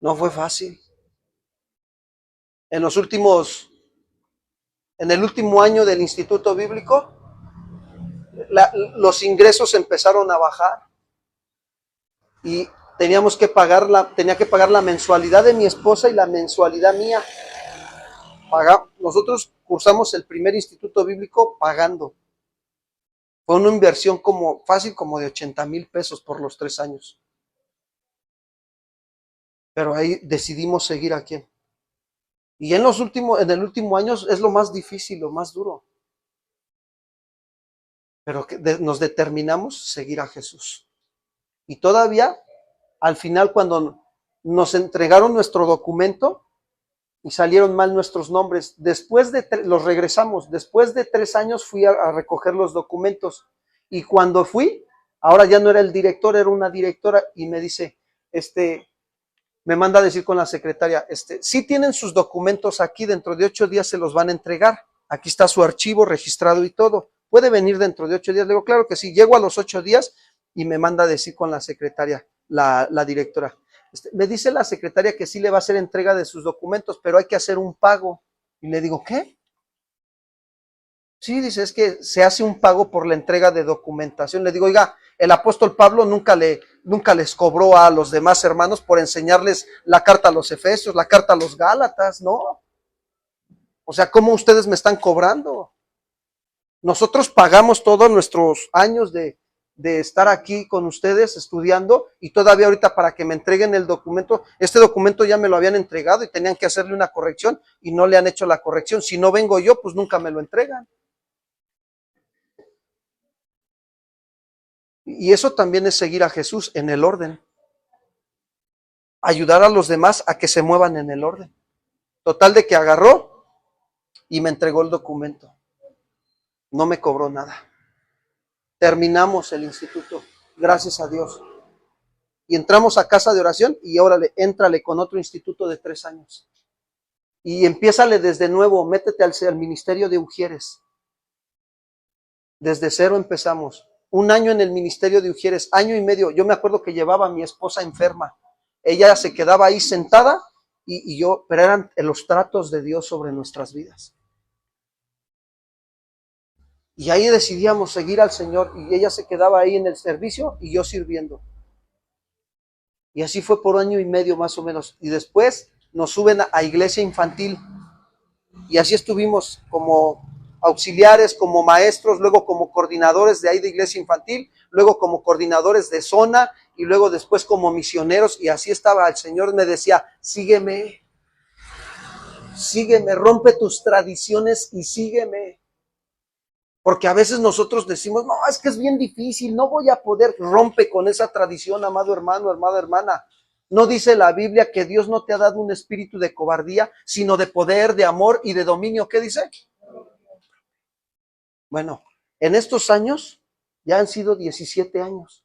No fue fácil. En el último año del Instituto Bíblico, los ingresos empezaron a bajar y tenía que pagar la mensualidad de mi esposa y la mensualidad mía. Nosotros cursamos el primer Instituto Bíblico pagando. Fue una inversión fácil como de 80,000 pesos por los 3 años. Pero ahí decidimos seguir aquí. Y en el último año es lo más difícil, lo más duro. Pero nos determinamos seguir a Jesús. Y todavía, al final, cuando nos entregaron nuestro documento y salieron mal nuestros nombres, los regresamos. Después de 3 años fui a recoger los documentos. Y cuando fui, ahora ya no era el director, era una directora, y me dice, me manda a decir con la secretaria, sí tienen sus documentos aquí, dentro de 8 días se los van a entregar. Aquí está su archivo registrado y todo. ¿Puede venir dentro de 8 días? Le digo, claro que sí. Llego a los 8 días y me manda a decir con la secretaria, la directora. Me dice la secretaria que sí le va a hacer entrega de sus documentos, pero hay que hacer un pago. Y le digo, ¿qué? Sí, dice, es que se hace un pago por la entrega de documentación. Le digo, oiga, el apóstol Pablo nunca les cobró a los demás hermanos por enseñarles la carta a los Efesios, la carta a los Gálatas, ¿no? O sea, ¿cómo ustedes me están cobrando? Nosotros pagamos todos nuestros años de estar aquí con ustedes estudiando, y todavía ahorita para que me entreguen el documento, este documento ya me lo habían entregado y tenían que hacerle una corrección y no le han hecho la corrección. Si no vengo yo, pues nunca me lo entregan. Y eso también es seguir a Jesús en el orden. Ayudar a los demás a que se muevan en el orden. Total de que agarró y me entregó el documento. No me cobró nada. Terminamos el instituto, gracias a Dios. Y entramos a casa de oración y órale, éntrale con otro instituto de 3 años. Y empiézale desde nuevo, métete al ministerio de Ujieres. Desde cero empezamos. 1 año en el ministerio de Ujieres, 1 año y medio. Yo me acuerdo que llevaba a mi esposa enferma. Ella se quedaba ahí sentada y yo, pero eran los tratos de Dios sobre nuestras vidas. Y ahí decidíamos seguir al Señor y ella se quedaba ahí en el servicio y yo sirviendo. Y así fue por 1 año y medio más o menos. Y después nos suben a iglesia infantil. Y así estuvimos como auxiliares, como maestros, luego como coordinadores de ahí de iglesia infantil, luego como coordinadores de zona y luego después como misioneros. Y así estaba. El Señor me decía, sígueme, sígueme, rompe tus tradiciones y sígueme. Porque a veces nosotros decimos, no, es que es bien difícil, no voy a poder. Rompe con esa tradición, amado hermano, amada hermana. ¿No dice la Biblia que Dios no te ha dado un espíritu de cobardía, sino de poder, de amor y de dominio? ¿Qué dice? Bueno, en estos años ya han sido 17 años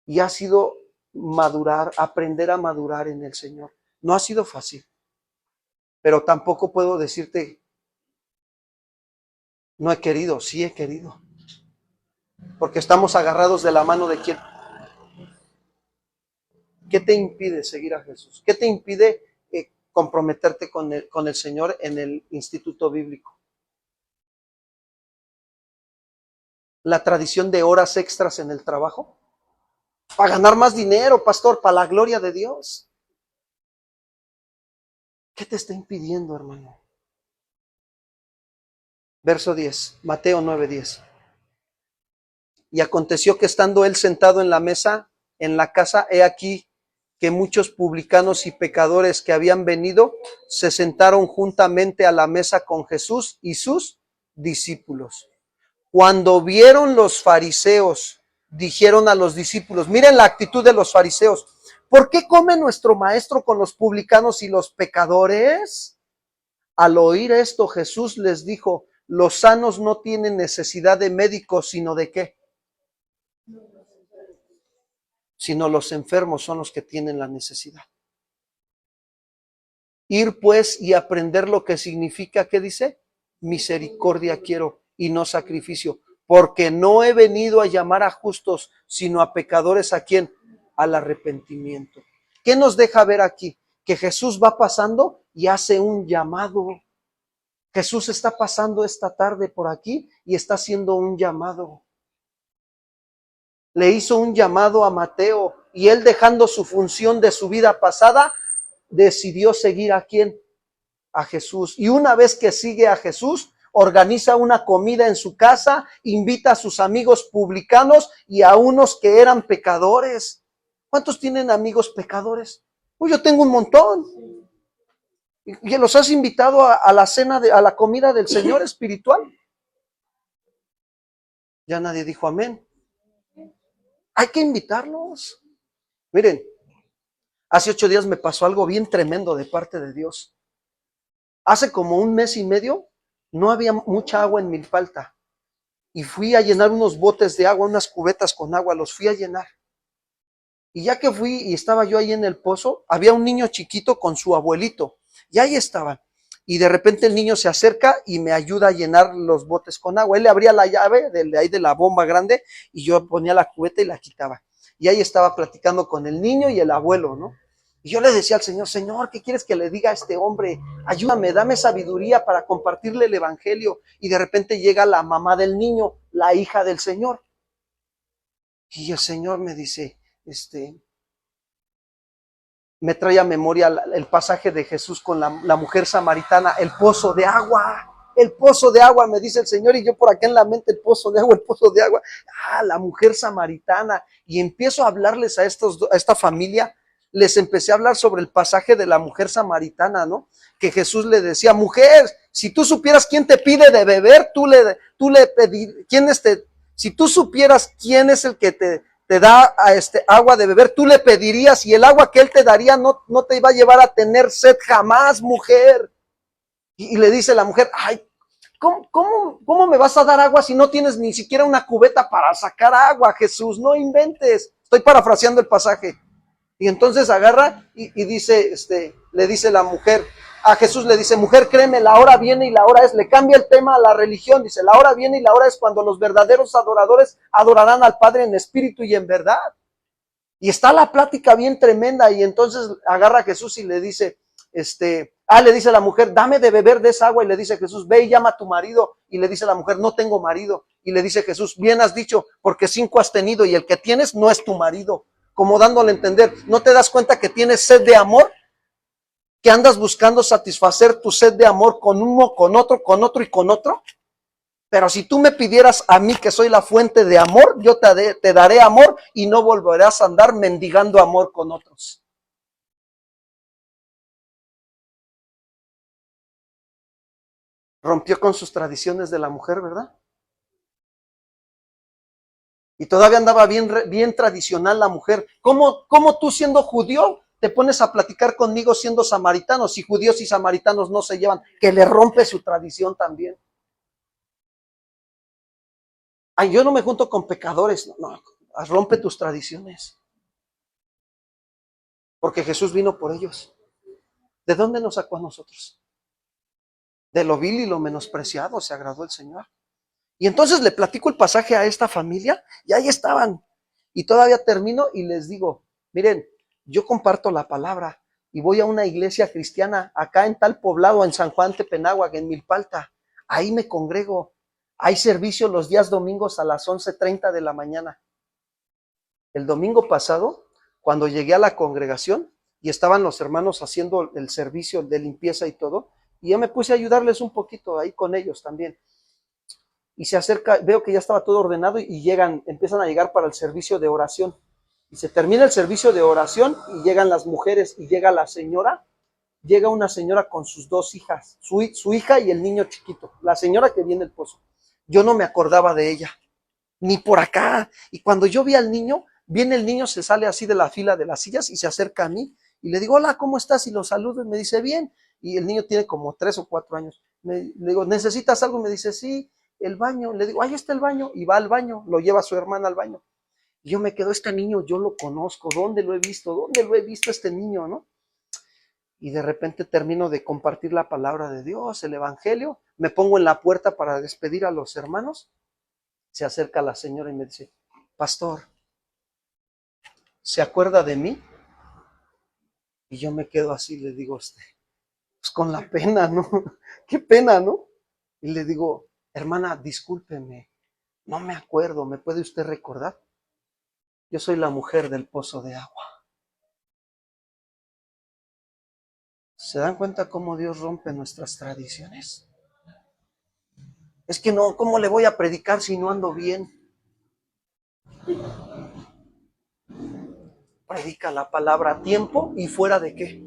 y ha sido madurar, aprender a madurar en el Señor. No ha sido fácil, pero tampoco puedo decirte, no he querido, sí he querido, porque estamos agarrados de la mano de quién. ¿Qué te impide seguir a Jesús? ¿Qué te impide comprometerte con el Señor en el instituto bíblico? La tradición de horas extras en el trabajo, para ganar más dinero, pastor, para la gloria de Dios. ¿Qué te está impidiendo, hermano? Verso 10, Mateo 9:10. Y aconteció que estando él sentado en la mesa, en la casa, he aquí que muchos publicanos y pecadores que habían venido se sentaron juntamente a la mesa con Jesús y sus discípulos. Cuando vieron los fariseos, dijeron a los discípulos, miren la actitud de los fariseos, ¿por qué come nuestro maestro con los publicanos y los pecadores? Al oír esto, Jesús les dijo, los sanos no tienen necesidad de médicos, sino de ¿qué? Sino los enfermos son los que tienen la necesidad. Ir pues y aprender lo que significa, ¿qué dice? Misericordia quiero y no sacrificio, porque no he venido a llamar a justos, sino a pecadores. ¿A quién? Al arrepentimiento. ¿Qué nos deja ver aquí? Que Jesús va pasando y hace un llamado. Jesús está pasando esta tarde por aquí y está haciendo un llamado. Le hizo un llamado a Mateo y él, dejando su función de su vida pasada, decidió seguir ¿a quién? A Jesús. Y una vez que sigue a Jesús, organiza una comida en su casa, invita a sus amigos publicanos y a unos que eran pecadores. ¿Cuántos tienen amigos pecadores? Pues yo tengo un montón. ¿Y los has invitado a la cena, a la comida del Señor espiritual? Ya nadie dijo amén. Hay que invitarlos. Miren, hace 8 días me pasó algo bien tremendo de parte de Dios. Hace como 1 mes y medio no había mucha agua en Milpalta y fui a llenar unos botes de agua, unas cubetas con agua, los fui a llenar. Y ya que fui y estaba yo ahí en el pozo, había un niño chiquito con su abuelito y ahí estaban. Y de repente el niño se acerca y me ayuda a llenar los botes con agua. Él le abría la llave de ahí de la bomba grande y yo ponía la cubeta y la quitaba. Y ahí estaba platicando con el niño y el abuelo, ¿no? Y yo le decía al Señor, Señor, ¿qué quieres que le diga a este hombre? Ayúdame, dame sabiduría para compartirle el evangelio. Y de repente llega la mamá del niño, la hija del Señor. Y el Señor me dice, me trae a memoria el pasaje de Jesús con la mujer samaritana, el pozo de agua, me dice el Señor, y yo por acá en la mente, el pozo de agua, la mujer samaritana, y empiezo a hablarles a esta familia, les empecé a hablar sobre el pasaje de la mujer samaritana, ¿no? Que Jesús le decía, mujer, si tú supieras quién te pide de beber, tú le pedir, si tú supieras quién es el que te da agua de beber, tú le pedirías y el agua que él te daría no te iba a llevar a tener sed jamás, mujer. Y le dice la mujer, ay, ¿cómo me vas a dar agua si no tienes ni siquiera una cubeta para sacar agua, Jesús? No inventes. Estoy parafraseando el pasaje. Y entonces agarra y dice, le dice la mujer, a Jesús le dice, mujer, créeme, la hora viene y la hora es, le cambia el tema a la religión, dice, la hora viene y la hora es cuando los verdaderos adoradores adorarán al Padre en espíritu y en verdad. Y está la plática bien tremenda, y entonces agarra a Jesús y le dice, le dice la mujer, dame de beber de esa agua, y le dice Jesús, ve y llama a tu marido, y le dice la mujer, no tengo marido, y le dice Jesús, bien has dicho, porque 5 has tenido, y el que tienes no es tu marido, como dándole a entender, ¿no te das cuenta que tienes sed de amor? Que andas buscando satisfacer tu sed de amor con uno, con otro y con otro. Pero si tú me pidieras a mí, que soy la fuente de amor, yo te daré amor y no volverás a andar mendigando amor con otros. Rompió con sus tradiciones de la mujer, ¿verdad? Y todavía andaba bien tradicional la mujer. ¿Cómo tú siendo judío te pones a platicar conmigo siendo samaritano? Si judíos y samaritanos no se llevan, que le rompe su tradición también. Ay, yo no me junto con pecadores. No, rompe tus tradiciones. Porque Jesús vino por ellos. ¿De dónde nos sacó a nosotros? De lo vil y lo menospreciado se agradó el Señor. Y entonces le platico el pasaje a esta familia y ahí estaban. Y todavía termino y les digo, miren, yo comparto la palabra y voy a una iglesia cristiana acá en tal poblado, en San Juan Tepenáhuac, en Milpalta. Ahí me congrego. Hay servicio los días domingos a las 11:30 de la mañana. El domingo pasado, cuando llegué a la congregación y estaban los hermanos haciendo el servicio de limpieza y todo, y yo me puse a ayudarles un poquito ahí con ellos también. Y se acerca, veo que ya estaba todo ordenado y empiezan a llegar para el servicio de oración. Y se termina el servicio de oración y llegan las mujeres y llega una señora con sus dos hijas, su hija y el niño chiquito, la señora que viene el pozo. Yo no me acordaba de ella, ni por acá. Y cuando yo vi al niño, viene el niño, se sale así de la fila de las sillas y se acerca a mí y le digo, hola, ¿cómo estás? Y lo saludo y me dice, bien. Y el niño tiene como 3 o 4 años. Le digo, ¿necesitas algo? Me dice, sí. El baño, le digo, ahí está el baño, y va al baño, lo lleva a su hermana al baño. Y yo me quedo, este niño, yo lo conozco, ¿dónde lo he visto este niño, no? Y de repente termino de compartir la palabra de Dios, el evangelio, me pongo en la puerta para despedir a los hermanos, se acerca la señora y me dice, pastor, ¿se acuerda de mí? Y yo me quedo así, le digo, pues con la pena, ¿no? Qué pena, ¿no? Y le digo, hermana, discúlpeme, no me acuerdo, ¿me puede usted recordar? Yo soy la mujer del pozo de agua. ¿Se dan cuenta cómo Dios rompe nuestras tradiciones? Es que no, ¿cómo le voy a predicar si no ando bien? Predica la palabra a tiempo y fuera de qué.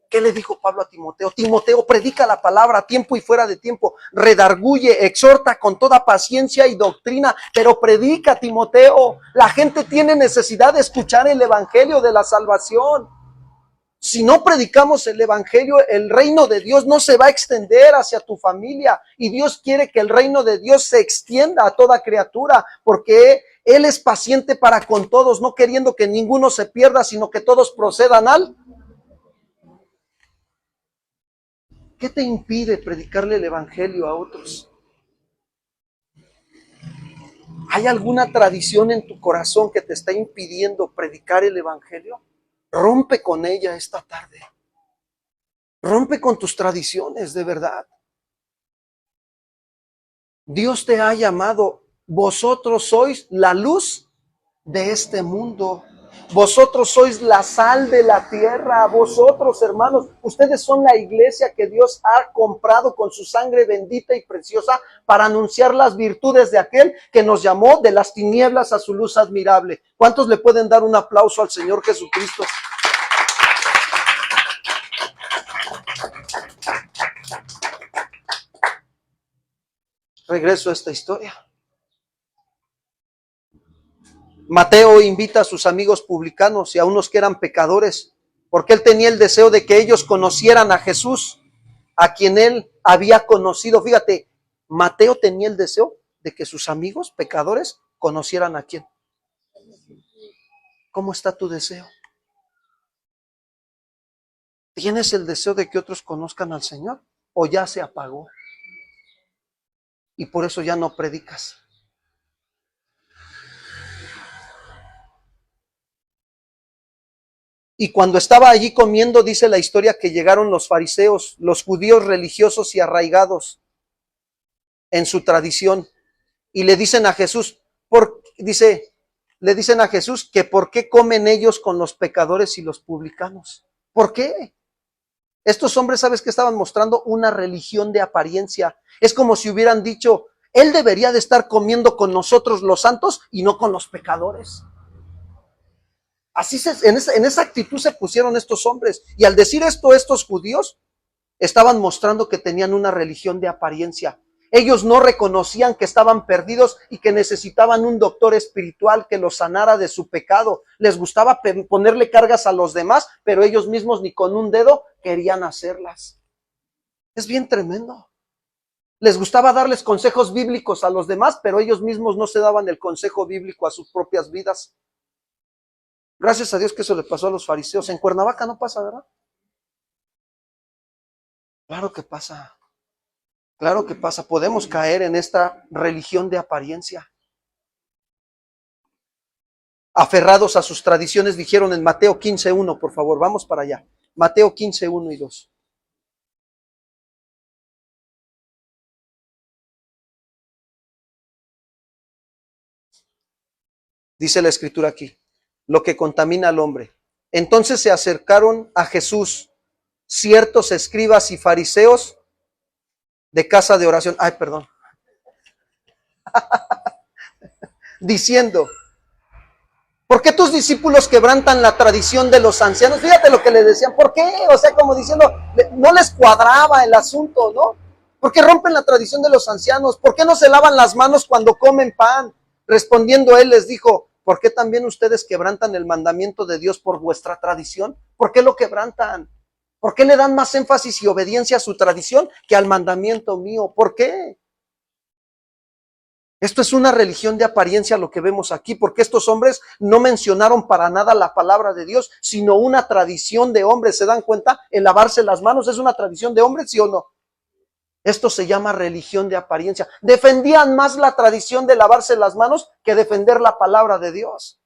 ¿Qué le dijo Pablo a Timoteo? Timoteo, predica la palabra a tiempo y fuera de tiempo. Redarguye, exhorta con toda paciencia y doctrina, pero predica, Timoteo. La gente tiene necesidad de escuchar el evangelio de la salvación. Si no predicamos el evangelio, el reino de Dios no se va a extender hacia tu familia. Y Dios quiere que el reino de Dios se extienda a toda criatura, porque Él es paciente para con todos, no queriendo que ninguno se pierda, sino que todos procedan al... ¿Qué te impide predicarle el evangelio a otros? ¿Hay alguna tradición en tu corazón que te está impidiendo predicar el evangelio? Rompe con ella esta tarde. Rompe con tus tradiciones, de verdad. Dios te ha llamado. Vosotros sois la luz de este mundo. Vosotros sois la sal de la tierra. Vosotros, hermanos, ustedes son la iglesia que Dios ha comprado con su sangre bendita y preciosa para anunciar las virtudes de aquel que nos llamó de las tinieblas a su luz admirable. ¿Cuántos le pueden dar un aplauso al Señor Jesucristo? Regreso a esta historia. Mateo invita a sus amigos publicanos y a unos que eran pecadores, porque él tenía el deseo de que ellos conocieran a Jesús, a quien él había conocido. Fíjate, Mateo tenía el deseo de que sus amigos pecadores conocieran a quién. ¿Cómo está tu deseo? ¿Tienes el deseo de que otros conozcan al Señor? ¿O ya se apagó? Y por eso ya no predicas. Y cuando estaba allí comiendo, dice la historia que llegaron los fariseos, los judíos religiosos y arraigados en su tradición, y le dicen a Jesús, le dicen a Jesús que por qué comen ellos con los pecadores y los publicanos. ¿Por qué? Estos hombres, ¿sabes qué estaban mostrando? Una religión de apariencia. Es como si hubieran dicho, Él debería de estar comiendo con nosotros los santos y no con los pecadores. En esa actitud se pusieron estos hombres. Y al decir esto, estos judíos estaban mostrando que tenían una religión de apariencia. Ellos no reconocían que estaban perdidos y que necesitaban un doctor espiritual que los sanara de su pecado. Les gustaba ponerle cargas a los demás, pero ellos mismos ni con un dedo querían hacerlas. Es bien tremendo. Les gustaba darles consejos bíblicos a los demás, pero ellos mismos no se daban el consejo bíblico a sus propias vidas. Gracias a Dios que eso le pasó a los fariseos. En Cuernavaca no pasa, ¿verdad? Claro que pasa. Claro que pasa. Podemos caer en esta religión de apariencia. Aferrados a sus tradiciones, dijeron en Mateo 15:1, por favor, vamos para allá. Mateo 15:1 y 2. Dice la escritura aquí, lo que contamina al hombre. Entonces se acercaron a Jesús ciertos escribas y fariseos de casa de oración. Ay, perdón. Diciendo, ¿por qué tus discípulos quebrantan la tradición de los ancianos? Fíjate lo que le decían. ¿Por qué? O sea, como diciendo, no les cuadraba el asunto, ¿no? ¿Por qué rompen la tradición de los ancianos? ¿Por qué no se lavan las manos cuando comen pan? Respondiendo él les dijo, ¿por qué también ustedes quebrantan el mandamiento de Dios por vuestra tradición? ¿Por qué lo quebrantan? ¿Por qué le dan más énfasis y obediencia a su tradición que al mandamiento mío? ¿Por qué? Esto es una religión de apariencia lo que vemos aquí, porque estos hombres no mencionaron para nada la palabra de Dios, sino una tradición de hombres. ¿Se dan cuenta? El lavarse las manos es una tradición de hombres, ¿sí o no? Esto se llama religión de apariencia. Defendían más la tradición de lavarse las manos que defender la palabra de Dios.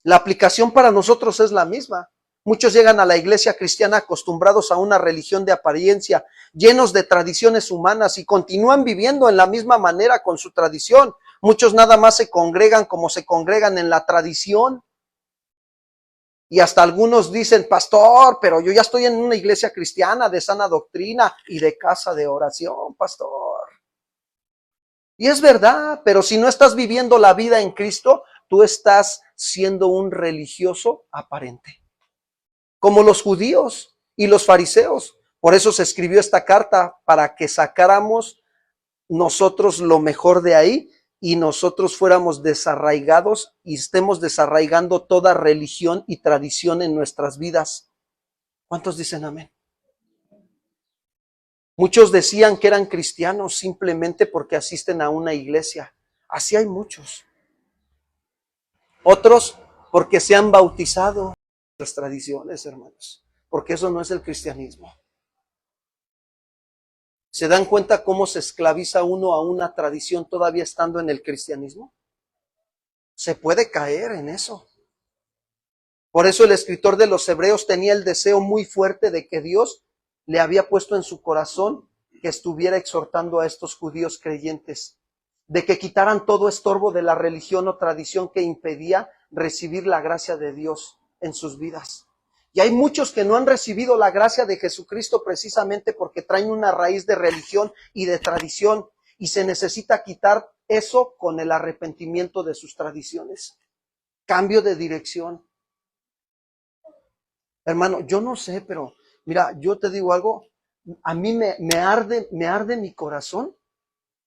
La aplicación para nosotros es la misma. Muchos llegan a la iglesia cristiana acostumbrados a una religión de apariencia, llenos de tradiciones humanas y continúan viviendo en la misma manera con su tradición. Muchos nada más se congregan como se congregan en la tradición. Y hasta algunos dicen, pastor, pero yo ya estoy en una iglesia cristiana de sana doctrina y de casa de oración, pastor. Y es verdad, pero si no estás viviendo la vida en Cristo, tú estás siendo un religioso aparente. Como los judíos y los fariseos. Por eso se escribió esta carta, para que sacáramos nosotros lo mejor de ahí y nosotros fuéramos desarraigados y estemos desarraigando toda religión y tradición en nuestras vidas. ¿Cuántos dicen amén? Muchos decían que eran cristianos simplemente porque asisten a una iglesia. Así hay muchos. Otros porque se han bautizado. Las tradiciones, hermanos, porque eso no es el cristianismo. ¿Se dan cuenta cómo se esclaviza uno a una tradición todavía estando en el cristianismo? Se puede caer en eso. Por eso el escritor de los Hebreos tenía el deseo muy fuerte de que Dios le había puesto en su corazón que estuviera exhortando a estos judíos creyentes, de que quitaran todo estorbo de la religión o tradición que impedía recibir la gracia de Dios en sus vidas. Y hay muchos que no han recibido la gracia de Jesucristo precisamente porque traen una raíz de religión y de tradición, y se necesita quitar eso con el arrepentimiento de sus tradiciones. Cambio de dirección. Hermano, yo no sé, pero mira, yo te digo algo, a mí me arde mi corazón,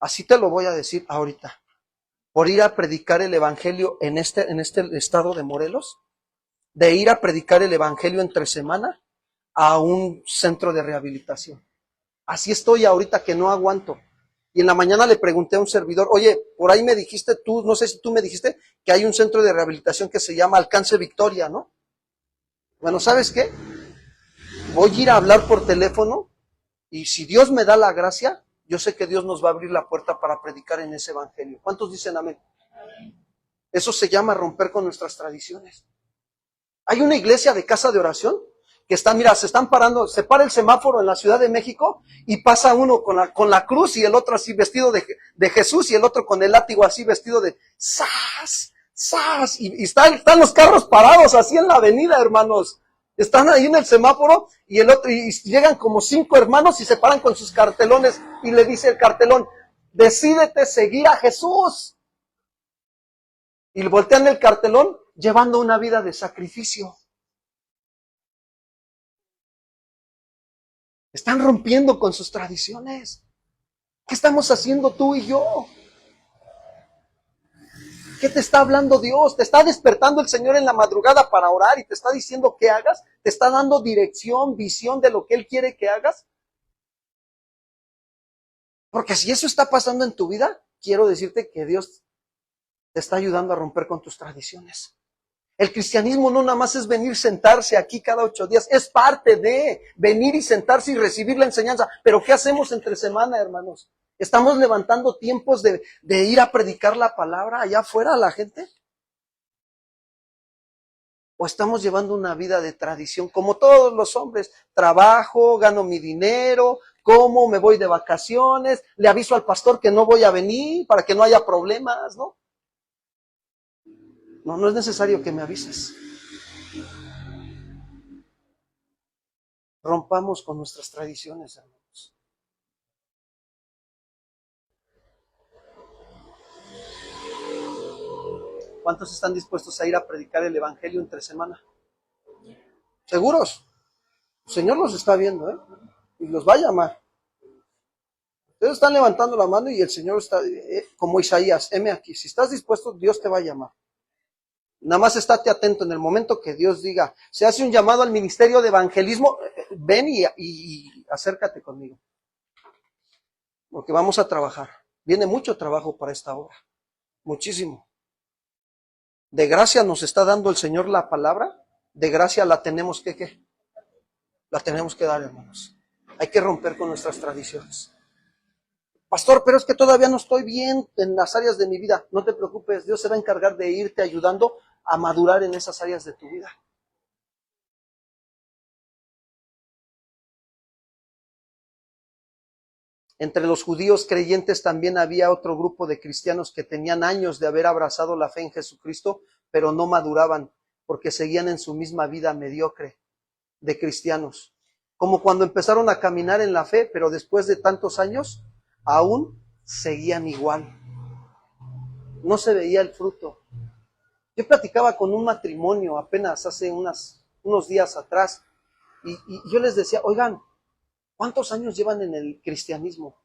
así te lo voy a decir ahorita, por ir a predicar el evangelio en este estado de Morelos, de ir a predicar el evangelio entre semana a un centro de rehabilitación. Así estoy ahorita que no aguanto. Y en la mañana le pregunté a un servidor, oye, por ahí me dijiste tú, no sé si tú me dijiste, que hay un centro de rehabilitación que se llama Alcance Victoria, ¿no? Bueno, ¿sabes qué? Voy a ir a hablar por teléfono y si Dios me da la gracia, yo sé que Dios nos va a abrir la puerta para predicar en ese evangelio. ¿Cuántos dicen amén? Eso se llama romper con nuestras tradiciones. Hay una iglesia de casa de oración que está, mira, se están parando, se para el semáforo en la Ciudad de México y pasa uno con la cruz y el otro así vestido de Jesús y el otro con el látigo así vestido de ¡zas! ¡Zas! Y están los carros parados así en la avenida, hermanos. Están ahí en el semáforo y el otro, y llegan como 5 hermanos y se paran con sus cartelones y le dice el cartelón, decídete seguir a Jesús. Y le voltean el cartelón llevando una vida de sacrificio. Están rompiendo con sus tradiciones. ¿Qué estamos haciendo tú y yo? ¿Qué te está hablando Dios? ¿Te está despertando el Señor en la madrugada para orar y te está diciendo qué hagas? ¿Te está dando dirección, visión de lo que Él quiere que hagas? Porque si eso está pasando en tu vida, quiero decirte que Dios te está ayudando a romper con tus tradiciones. El cristianismo no nada más es venir, sentarse aquí cada 8 días, es parte de venir y sentarse y recibir la enseñanza. Pero ¿qué hacemos entre semana, hermanos? ¿Estamos levantando tiempos de ir a predicar la palabra allá afuera a la gente? ¿O estamos llevando una vida de tradición como todos los hombres? Trabajo, gano mi dinero, como, me voy de vacaciones, le aviso al pastor que no voy a venir para que no haya problemas, ¿no? No es necesario que me avises. Rompamos con nuestras tradiciones, hermanos. ¿Cuántos están dispuestos a ir a predicar el evangelio entre semana? ¿Seguros? El Señor los está viendo, ¿eh? Y los va a llamar. Ustedes están levantando la mano y el Señor está, como Isaías, heme aquí. Si estás dispuesto, Dios te va a llamar. Nada más estate atento en el momento que Dios diga, se hace un llamado al ministerio de evangelismo, ven y acércate conmigo. Porque vamos a trabajar. Viene mucho trabajo para esta obra. Muchísimo. De gracia nos está dando el Señor la palabra. De gracia la tenemos que, ¿qué? La tenemos que dar, hermanos. Hay que romper con nuestras tradiciones. Pastor, pero es que todavía no estoy bien en las áreas de mi vida. No te preocupes, Dios se va a encargar de irte ayudando a madurar en esas áreas de tu vida. Entre los judíos creyentes también había otro grupo de cristianos que tenían años de haber abrazado la fe en Jesucristo, pero no maduraban porque seguían en su misma vida mediocre de cristianos. Como cuando empezaron a caminar en la fe, pero después de tantos años, aún seguían igual. No se veía el fruto. Yo platicaba con un matrimonio apenas hace unos días atrás y yo les decía, oigan, ¿cuántos años llevan en el cristianismo?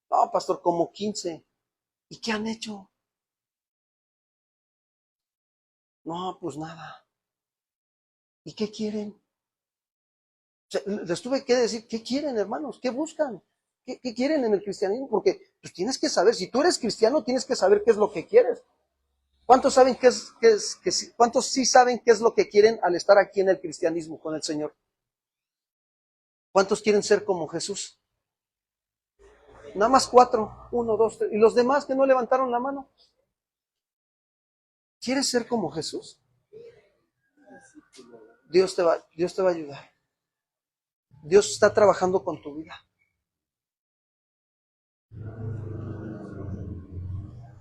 No, pastor, como 15. ¿Y qué han hecho? No, pues nada. ¿Y qué quieren? O sea, les tuve que decir, ¿qué quieren, hermanos? ¿Qué buscan? ¿Qué quieren en el cristianismo? Porque pues, tienes que saber, si tú eres cristiano, tienes que saber qué es lo que quieres. ¿Cuántos saben cuántos sí saben qué es lo que quieren al estar aquí en el cristianismo con el Señor? ¿Cuántos quieren ser como Jesús? Nada más 4, 1, 2, 3. ¿Y los demás que no levantaron la mano? ¿Quieres ser como Jesús? Dios te va a ayudar. Dios está trabajando con tu vida.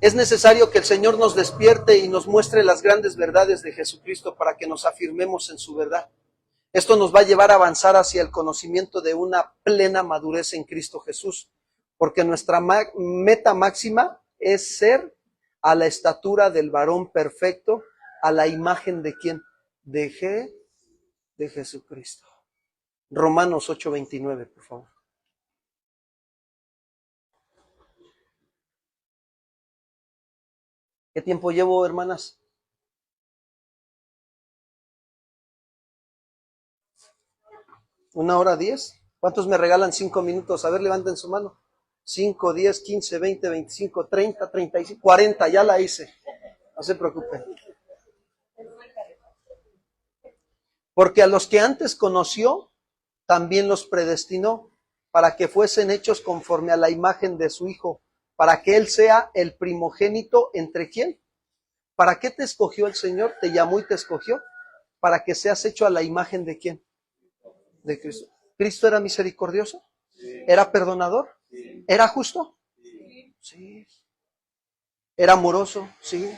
Es necesario que el Señor nos despierte y nos muestre las grandes verdades de Jesucristo para que nos afirmemos en su verdad. Esto nos va a llevar a avanzar hacia el conocimiento de una plena madurez en Cristo Jesús, porque nuestra meta máxima es ser a la estatura del varón perfecto, a la imagen de ¿quién? De Jesucristo. Romanos 8:29, por favor. ¿Qué tiempo llevo, hermanas? ¿1:10? ¿Cuántos me regalan 5 minutos? A ver, levanten su mano. 5, 10, 15, 20, 25, 30, 35, 40, ya la hice. No se preocupen. Porque a los que antes conoció, también los predestinó para que fuesen hechos conforme a la imagen de su Hijo, para que Él sea el primogénito entre ¿quién? ¿Para qué te escogió el Señor? Te llamó y te escogió para que seas hecho a la imagen de ¿quién? De Cristo. ¿Cristo era misericordioso? ¿Era perdonador? ¿Era justo? Sí. ¿Era amoroso? Sí.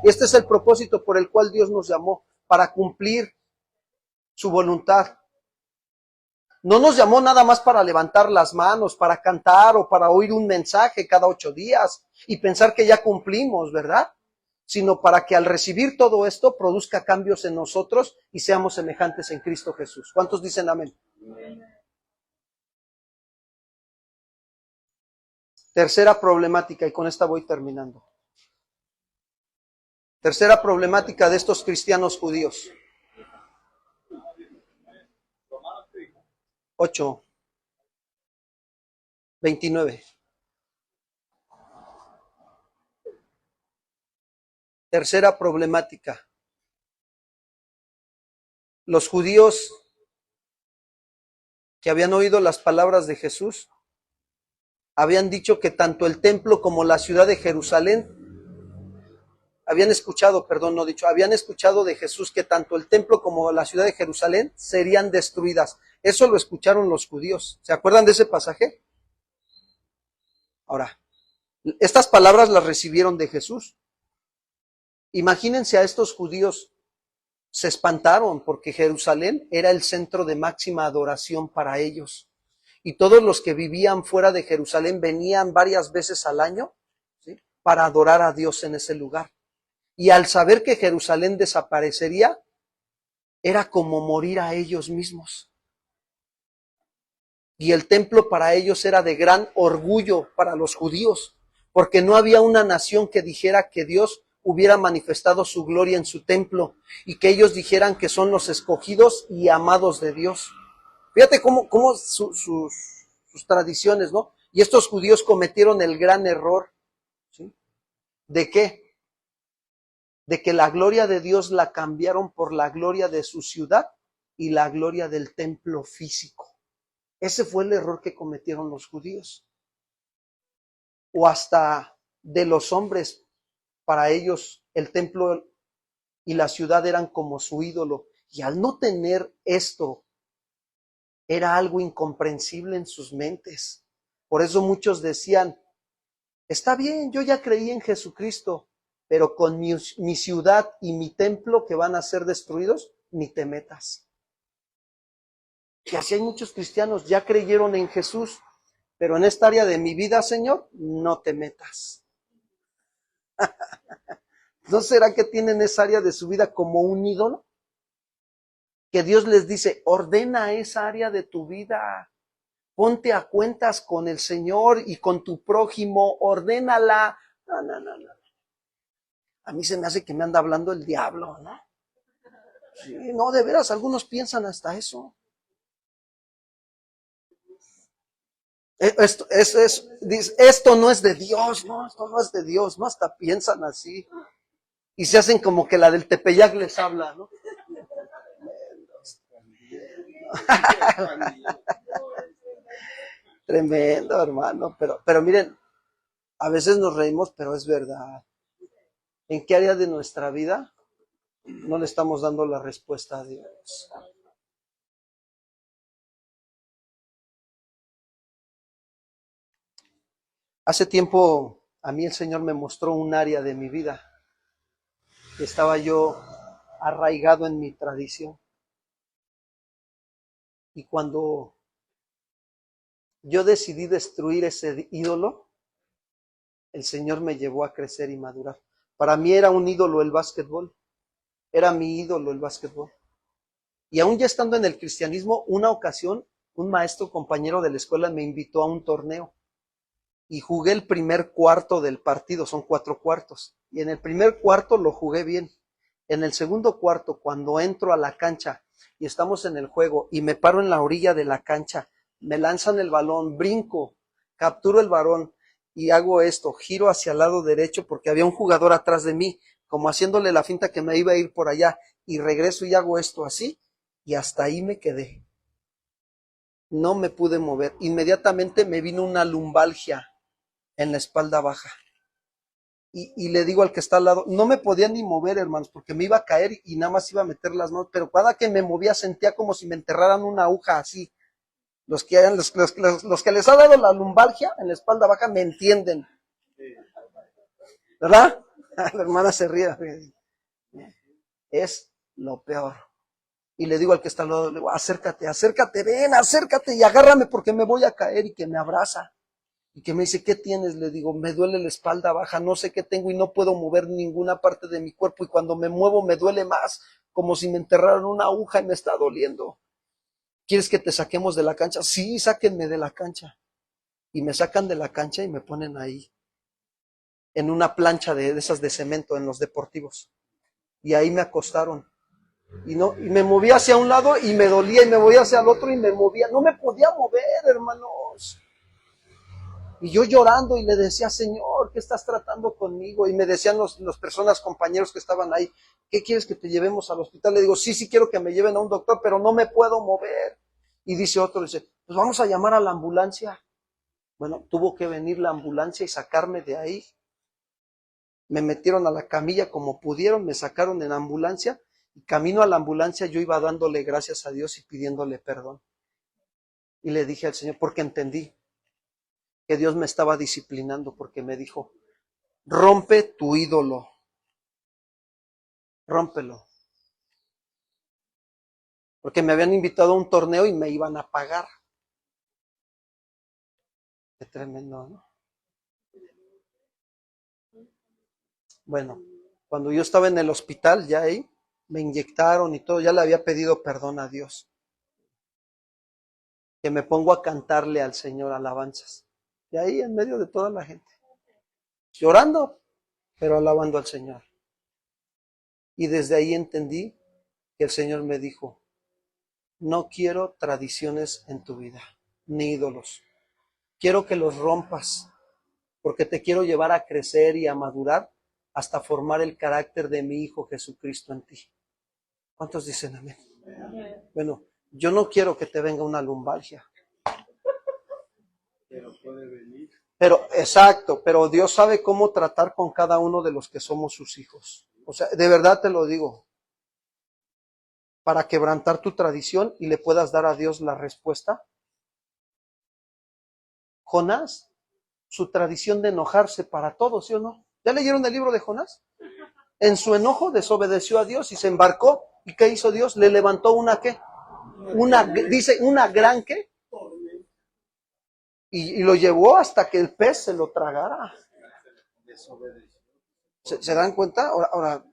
Y este es el propósito por el cual Dios nos llamó, para cumplir su voluntad. No nos llamó nada más para levantar las manos, para cantar o para oír un mensaje cada 8 días y pensar que ya cumplimos, ¿verdad? Sino para que al recibir todo esto produzca cambios en nosotros y seamos semejantes en Cristo Jesús. ¿Cuántos dicen amén? Tercera problemática, y con esta voy terminando. Tercera problemática de estos cristianos judíos. 8:29. Tercera problemática. Los judíos que habían oído las palabras de Jesús habían dicho que tanto el templo como la ciudad de Jerusalén habían escuchado de Jesús que tanto el templo como la ciudad de Jerusalén serían destruidas. Eso lo escucharon los judíos. ¿Se acuerdan de ese pasaje? Ahora, estas palabras las recibieron de Jesús. Imagínense a estos judíos, se espantaron porque Jerusalén era el centro de máxima adoración para ellos. Y todos los que vivían fuera de Jerusalén venían varias veces al año, ¿sí?, para adorar a Dios en ese lugar. Y al saber que Jerusalén desaparecería, era como morir a ellos mismos. Y el templo para ellos era de gran orgullo para los judíos, porque no había una nación que dijera que Dios hubiera manifestado su gloria en su templo y que ellos dijeran que son los escogidos y amados de Dios. Fíjate cómo sus tradiciones, ¿no? Y estos judíos cometieron el gran error, ¿sí? ¿De qué? De que la gloria de Dios la cambiaron por la gloria de su ciudad y la gloria del templo físico. Ese fue el error que cometieron los judíos. O hasta de los hombres, para ellos el templo y la ciudad eran como su ídolo. Y al no tener esto, era algo incomprensible en sus mentes. Por eso muchos decían, está bien, yo ya creí en Jesucristo, pero con mi ciudad y mi templo que van a ser destruidos, ni te metas. Y así hay muchos cristianos, ya creyeron en Jesús, pero en esta área de mi vida, Señor, no te metas. ¿No será que tienen esa área de su vida como un ídolo? Que Dios les dice, ordena esa área de tu vida, ponte a cuentas con el Señor y con tu prójimo, ordénala. No. A mí se me hace que me anda hablando el diablo, ¿no? Sí, no, de veras, algunos piensan hasta eso. Esto no es de Dios, no, esto no es de Dios, no, hasta piensan así. Y se hacen como que la del Tepeyac les habla, ¿no? Tremendo, hermano, pero miren, a veces nos reímos, pero es verdad. ¿En qué área de nuestra vida no le estamos dando la respuesta a Dios? Hace tiempo a mí el Señor me mostró un área de mi vida que estaba yo arraigado en mi tradición. Y cuando yo decidí destruir ese ídolo, el Señor me llevó a crecer y madurar. Para mí era un ídolo el básquetbol. Era mi ídolo el básquetbol. Y aún ya estando en el cristianismo, una ocasión, un maestro compañero de la escuela me invitó a un torneo. Y jugué el primer cuarto del partido, son 4 cuartos. Y en el primer cuarto lo jugué bien. En el segundo cuarto, cuando entro a la cancha y estamos en el juego y me paro en la orilla de la cancha, me lanzan el balón, brinco, capturo el balón y hago esto, giro hacia el lado derecho porque había un jugador atrás de mí, como haciéndole la finta que me iba a ir por allá, y regreso y hago esto así, y hasta ahí me quedé. No me pude mover. Inmediatamente me vino una lumbalgia en la espalda baja. Y le digo al que está al lado, no me podía ni mover, hermanos, porque me iba a caer y nada más iba a meter las manos, pero cada que me movía sentía como si me enterraran una aguja así. Los que les ha dado la lumbalgia en la espalda baja me entienden. ¿Verdad? La hermana se ríe. Es lo peor. Y le digo al que está al lado, le digo, acércate, acércate, ven, acércate y agárrame porque me voy a caer, y que me abraza. Y que me dice, ¿qué tienes? Le digo, me duele la espalda baja, no sé qué tengo y no puedo mover ninguna parte de mi cuerpo, y cuando me muevo me duele más, como si me enterraran una aguja y me está doliendo. ¿Quieres que te saquemos de la cancha? Sí, sáquenme de la cancha. Y me sacan de la cancha y me ponen ahí, en una plancha de esas de cemento en los deportivos. Y ahí me acostaron. Y me movía hacia un lado y me dolía, y me movía hacia el otro y me movía. No me podía mover, hermanos. Y yo llorando y le decía, Señor, ¿qué estás tratando conmigo? Y me decían los personas, compañeros que estaban ahí, ¿qué quieres que te llevemos al hospital? Le digo, sí quiero que me lleven a un doctor, pero no me puedo mover. Y dice otro, dice, pues vamos a llamar a la ambulancia. Bueno, tuvo que venir la ambulancia y sacarme de ahí. Me metieron a la camilla como pudieron, me sacaron en ambulancia, y camino a la ambulancia yo iba dándole gracias a Dios y pidiéndole perdón. Y le dije al Señor, porque entendí que Dios me estaba disciplinando, porque me dijo, rompe tu ídolo, rómpelo. Porque me habían invitado a un torneo y me iban a pagar. Qué tremendo, ¿no? Bueno, cuando yo estaba en el hospital, ya ahí, me inyectaron y todo, ya le había pedido perdón a Dios. Que me pongo a cantarle al Señor alabanzas. Y ahí en medio de toda la gente, llorando, pero alabando al Señor. Y desde ahí entendí que el Señor me dijo, no quiero tradiciones en tu vida, ni ídolos. Quiero que los rompas, porque te quiero llevar a crecer y a madurar hasta formar el carácter de mi Hijo Jesucristo en ti. ¿Cuántos dicen amén? Bueno, yo no quiero que te venga una lumbalgia. Pero puede venir. Pero, exacto, pero Dios sabe cómo tratar con cada uno de los que somos sus hijos. O sea, de verdad te lo digo, para quebrantar tu tradición y le puedas dar a Dios la respuesta. Jonás, su tradición de enojarse para todos, ¿sí o no? ¿Ya leyeron el libro de Jonás? En su enojo desobedeció a Dios y se embarcó. ¿Y qué hizo Dios? Le levantó una ¿qué? Dice, una gran ¿qué? Y lo llevó hasta que el pez se lo tragara. ¿Se dan cuenta? Ahora,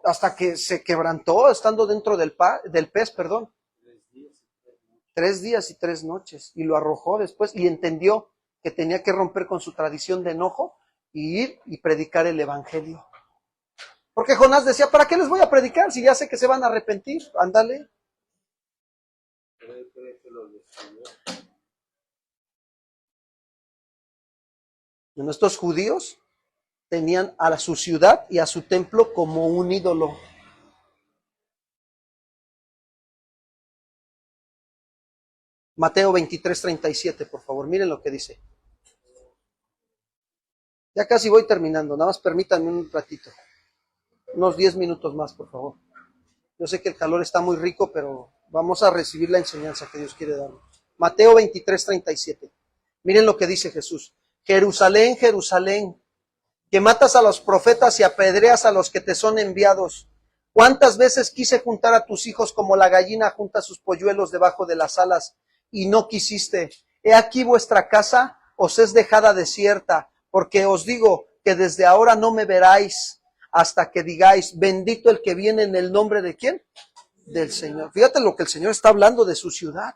hasta que se quebrantó estando dentro del pez, perdón. 3 días y 3 noches. Y lo arrojó después y entendió que tenía que romper con su tradición de enojo y ir y predicar el evangelio. Porque Jonás decía, ¿para qué les voy a predicar si ya sé que se van a arrepentir? Ándale. Bueno, estos judíos tenían a su ciudad y a su templo como un ídolo. Mateo 23:37, por favor, miren lo que dice. Ya casi voy terminando, nada más permítanme un ratito. Unos 10 minutos más, por favor. Yo sé que el calor está muy rico, pero vamos a recibir la enseñanza que Dios quiere darnos. Mateo 23:37. Miren lo que dice Jesús. Jerusalén, Jerusalén, que matas a los profetas y apedreas a los que te son enviados. ¿Cuántas veces quise juntar a tus hijos como la gallina junta sus polluelos debajo de las alas, y no quisiste? He aquí vuestra casa os es dejada desierta, porque os digo que desde ahora no me veráis hasta que digáis, bendito el que viene en el nombre de ¿quién? Del Señor. Fíjate lo que el Señor está hablando de su ciudad.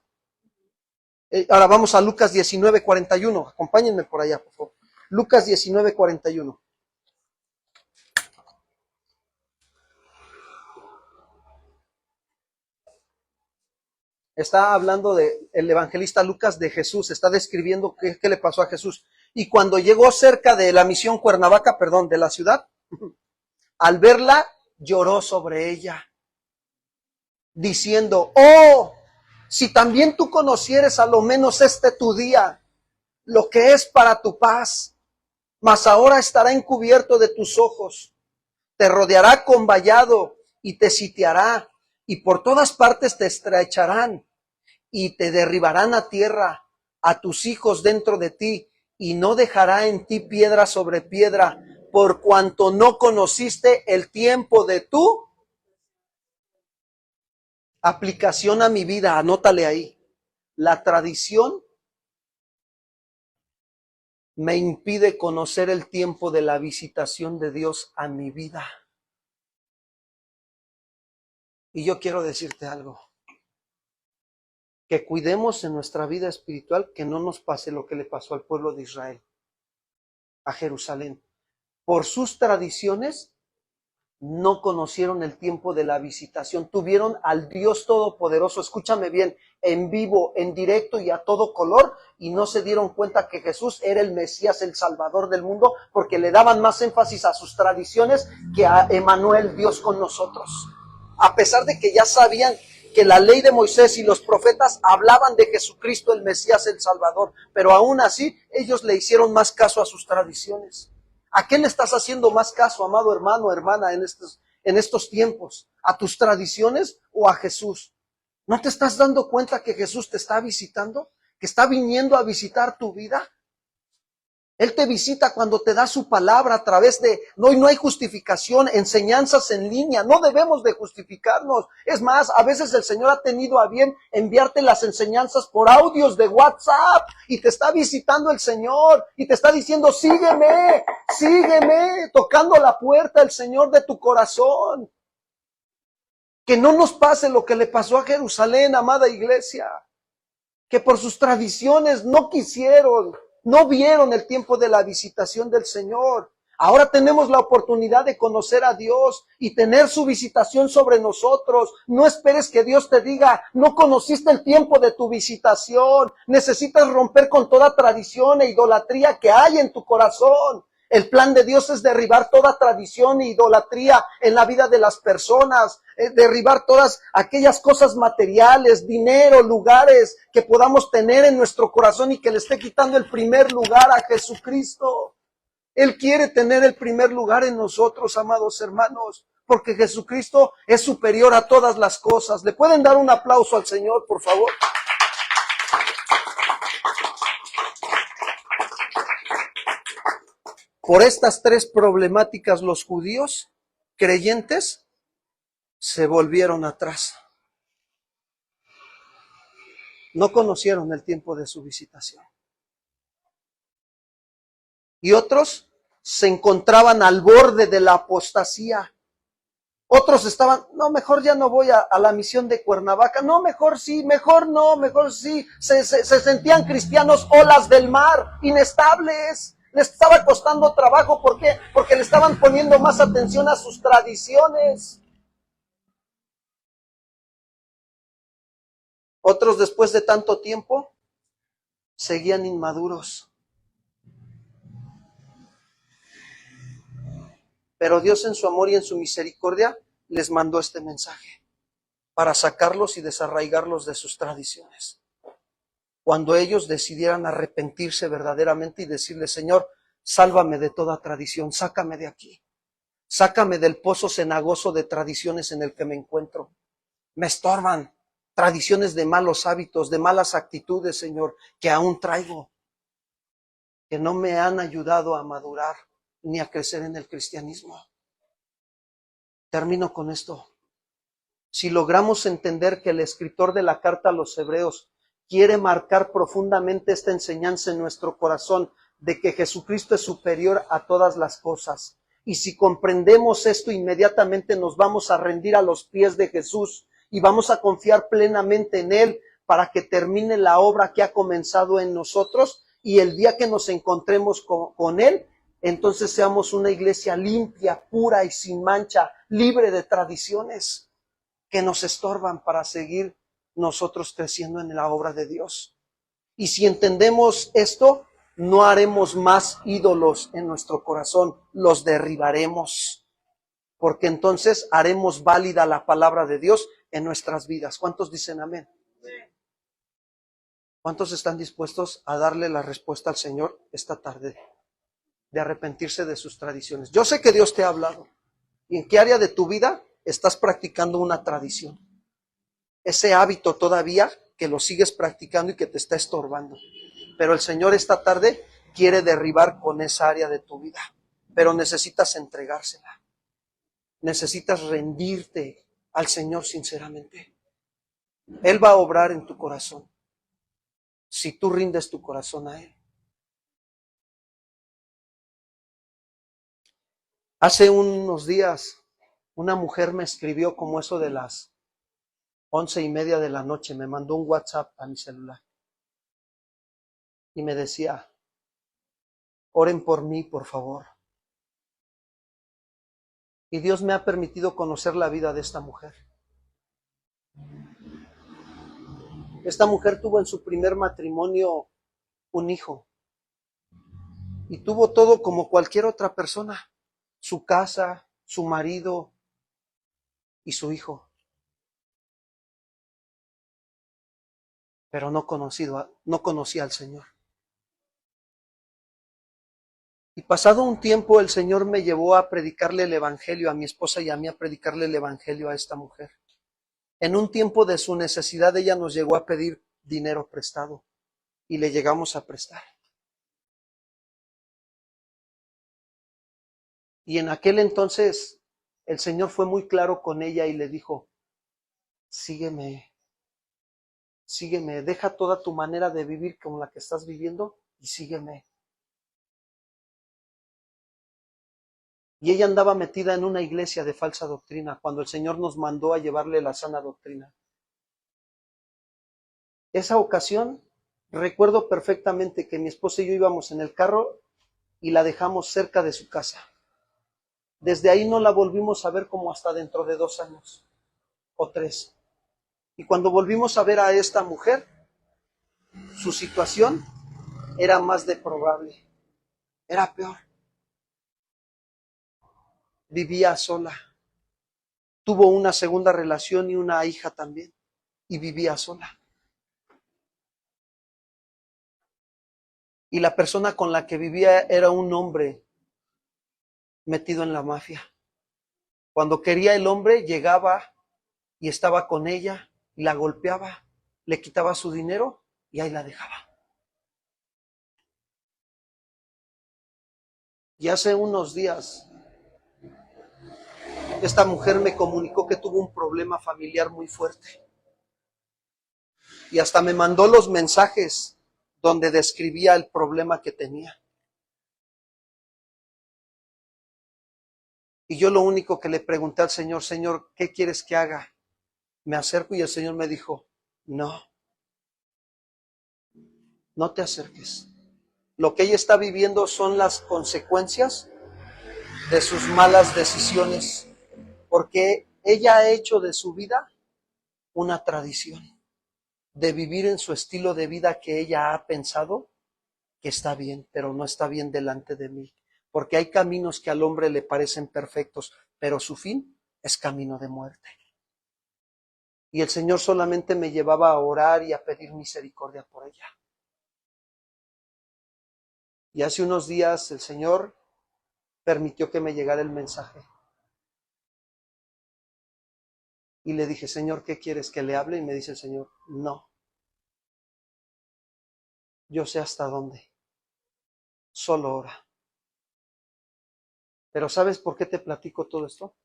Ahora vamos a Lucas 19:41. Acompáñenme por allá, por favor. Lucas 19:41. Está hablando el evangelista Lucas de Jesús, está describiendo qué le pasó a Jesús. Y cuando llegó cerca de la misión Cuernavaca, de la ciudad, al verla, lloró sobre ella, diciendo, oh, si también tú conocieres a lo menos tu día, lo que es para tu paz, mas ahora estará encubierto de tus ojos, te rodeará con vallado y te sitiará, y por todas partes te estrecharán y te derribarán a tierra, a tus hijos dentro de ti, y no dejará en ti piedra sobre piedra, por cuanto no conociste el tiempo de tu Aplicación a mi vida, anótale ahí. La tradición me impide conocer el tiempo de la visitación de Dios a mi vida. Y yo quiero decirte algo, que cuidemos en nuestra vida espiritual que no nos pase lo que le pasó al pueblo de Israel, a Jerusalén. Por sus tradiciones no conocieron el tiempo de la visitación, tuvieron al Dios Todopoderoso, escúchame bien, en vivo, en directo y a todo color, y no se dieron cuenta que Jesús era el Mesías, el Salvador del mundo, porque le daban más énfasis a sus tradiciones que a Emmanuel, Dios con nosotros. A pesar de que ya sabían que la ley de Moisés y los profetas hablaban de Jesucristo, el Mesías, el Salvador, pero aún así ellos le hicieron más caso a sus tradiciones. ¿A qué le estás haciendo más caso, amado hermano, hermana, en estos tiempos? ¿A tus tradiciones o a Jesús? ¿No te estás dando cuenta que Jesús te está visitando? ¿Que está viniendo a visitar tu vida? Él te visita cuando te da su palabra a través de, no hay justificación, enseñanzas en línea, no debemos de justificarnos. Es más, a veces el Señor ha tenido a bien enviarte las enseñanzas por audios de WhatsApp y te está visitando el Señor y te está diciendo, sígueme, tocando la puerta el Señor de tu corazón. Que no nos pase lo que le pasó a Jerusalén, amada iglesia, que por sus tradiciones no quisieron, no vieron el tiempo de la visitación del Señor. Ahora tenemos la oportunidad de conocer a Dios y tener su visitación sobre nosotros. No esperes que Dios te diga, no conociste el tiempo de tu visitación. Necesitas romper con toda tradición e idolatría que hay en tu corazón. El plan de Dios es derribar toda tradición e idolatría en la vida de las personas, derribar todas aquellas cosas materiales, dinero, lugares que podamos tener en nuestro corazón y que le esté quitando el primer lugar a Jesucristo. Él quiere tener el primer lugar en nosotros, amados hermanos, porque Jesucristo es superior a todas las cosas. ¿Le pueden dar un aplauso al Señor, por favor? Por estas tres problemáticas los judíos creyentes se volvieron atrás. No conocieron el tiempo de su visitación. Y otros se encontraban al borde de la apostasía. Otros estaban, no, mejor ya no voy a la misión de Cuernavaca. No, mejor sí, mejor no, mejor sí. Se sentían cristianos olas del mar, inestables. Les estaba costando trabajo. ¿Por qué? Porque le estaban poniendo más atención a sus tradiciones. Otros, después de tanto tiempo, seguían inmaduros. Pero Dios en su amor y en su misericordia les mandó este mensaje para sacarlos y desarraigarlos de sus tradiciones. Cuando ellos decidieran arrepentirse verdaderamente y decirle, Señor, sálvame de toda tradición, sácame de aquí, sácame del pozo cenagoso de tradiciones en el que me encuentro. Me estorban tradiciones de malos hábitos, de malas actitudes, Señor, que aún traigo, que no me han ayudado a madurar ni a crecer en el cristianismo. Termino con esto. Si logramos entender que el escritor de la carta a los Hebreos quiere marcar profundamente esta enseñanza en nuestro corazón de que Jesucristo es superior a todas las cosas, y si comprendemos esto, inmediatamente nos vamos a rendir a los pies de Jesús y vamos a confiar plenamente en Él para que termine la obra que ha comenzado en nosotros, y el día que nos encontremos con Él, entonces seamos una iglesia limpia, pura y sin mancha, libre de tradiciones que nos estorban para seguir nosotros creciendo en la obra de Dios. Y si entendemos esto, no haremos más ídolos en nuestro corazón, los derribaremos, porque entonces haremos válida la palabra de Dios en nuestras vidas. ¿Cuántos dicen amén? ¿Cuántos están dispuestos a darle la respuesta al Señor esta tarde? De arrepentirse de sus tradiciones. Yo sé que Dios te ha hablado. ¿Y en qué área de tu vida estás practicando una tradición? Ese hábito todavía que lo sigues practicando y que te está estorbando. Pero el Señor esta tarde quiere derribar con esa área de tu vida. Pero necesitas entregársela. Necesitas rendirte al Señor sinceramente. Él va a obrar en tu corazón si tú rindes tu corazón a Él. Hace unos días una mujer me escribió como eso de las 11:30 de la noche, me mandó un WhatsApp a mi celular y me decía, oren por mí, por favor. Y Dios me ha permitido conocer la vida de esta mujer. Esta mujer tuvo en su primer matrimonio un hijo y tuvo todo como cualquier otra persona, su casa, su marido y su hijo. Pero no conocía al Señor. Y pasado un tiempo el Señor me llevó a predicarle el Evangelio a mi esposa y a mí, a predicarle el Evangelio a esta mujer. En un tiempo de su necesidad ella nos llegó a pedir dinero prestado y le llegamos a prestar. Y en aquel entonces el Señor fue muy claro con ella y le dijo, sígueme, sígueme, deja toda tu manera de vivir como la que estás viviendo y sígueme. Y ella andaba metida en una iglesia de falsa doctrina cuando el Señor nos mandó a llevarle la sana doctrina. Esa ocasión, recuerdo perfectamente que mi esposa y yo íbamos en el carro y la dejamos cerca de su casa. Desde ahí no la volvimos a ver como hasta dentro de 2 años o 3. Y cuando volvimos a ver a esta mujer, su situación era más deplorable, era peor. Vivía sola, tuvo una segunda relación y una hija también, y vivía sola. Y la persona con la que vivía era un hombre metido en la mafia. Cuando quería el hombre, llegaba y estaba con ella y la golpeaba, le quitaba su dinero y ahí la dejaba. Y hace unos días, esta mujer me comunicó que tuvo un problema familiar muy fuerte. Y hasta me mandó los mensajes donde describía el problema que tenía. Y yo lo único que le pregunté al Señor, Señor, ¿qué quieres que haga? Me acerco y el Señor me dijo, no te acerques. Lo que ella está viviendo son las consecuencias de sus malas decisiones, porque ella ha hecho de su vida una tradición, de vivir en su estilo de vida que ella ha pensado que está bien, pero no está bien delante de mí, porque hay caminos que al hombre le parecen perfectos, pero su fin es camino de muerte. Y el Señor solamente me llevaba a orar y a pedir misericordia por ella. Y hace unos días el Señor permitió que me llegara el mensaje. Y le dije, Señor, ¿qué quieres que le hable? Y me dice el Señor, no. Yo sé hasta dónde. Solo ora. Pero ¿sabes por qué te platico todo esto?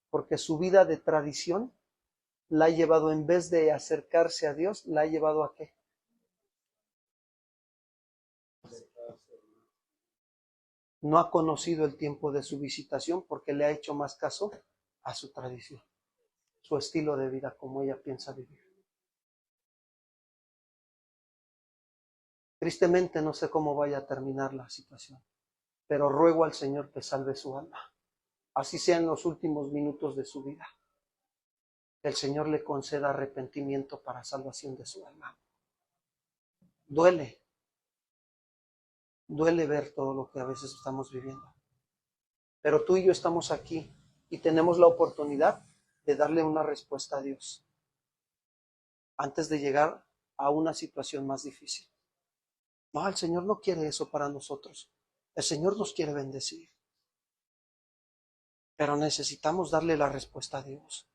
Porque su vida de tradición la ha llevado, en vez de acercarse a Dios, la ha llevado ¿a qué? No ha conocido el tiempo de su visitación porque le ha hecho más caso a su tradición, su estilo de vida, como ella piensa vivir. Tristemente no sé cómo vaya a terminar la situación, pero ruego al Señor que salve su alma, así sea en los últimos minutos de su vida. Que el Señor le conceda arrepentimiento para salvación de su alma. Duele ver todo lo que a veces estamos viviendo, pero tú y yo estamos aquí y tenemos la oportunidad de darle una respuesta a Dios antes de llegar a una situación más difícil. No, el Señor no quiere eso para nosotros. El Señor nos quiere bendecir, pero necesitamos darle la respuesta a Dios.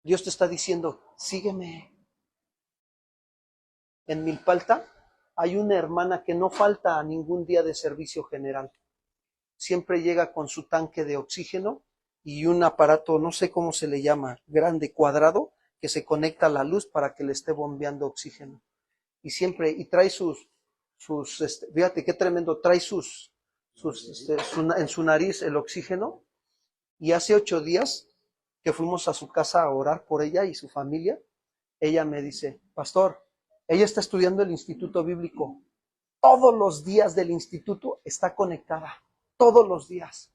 Dios te está diciendo, sígueme. En Milpalta hay una hermana que no falta a ningún día de servicio general. Siempre llega con su tanque de oxígeno y un aparato, no sé cómo se le llama, grande, cuadrado, que se conecta a la luz para que le esté bombeando oxígeno. Y siempre, y trae fíjate qué tremendo, trae en su nariz el oxígeno. Y hace 8 días que fuimos a su casa a orar por ella y su familia, ella me dice, pastor, ella está estudiando el Instituto Bíblico. Todos los días del instituto está conectada, todos los días.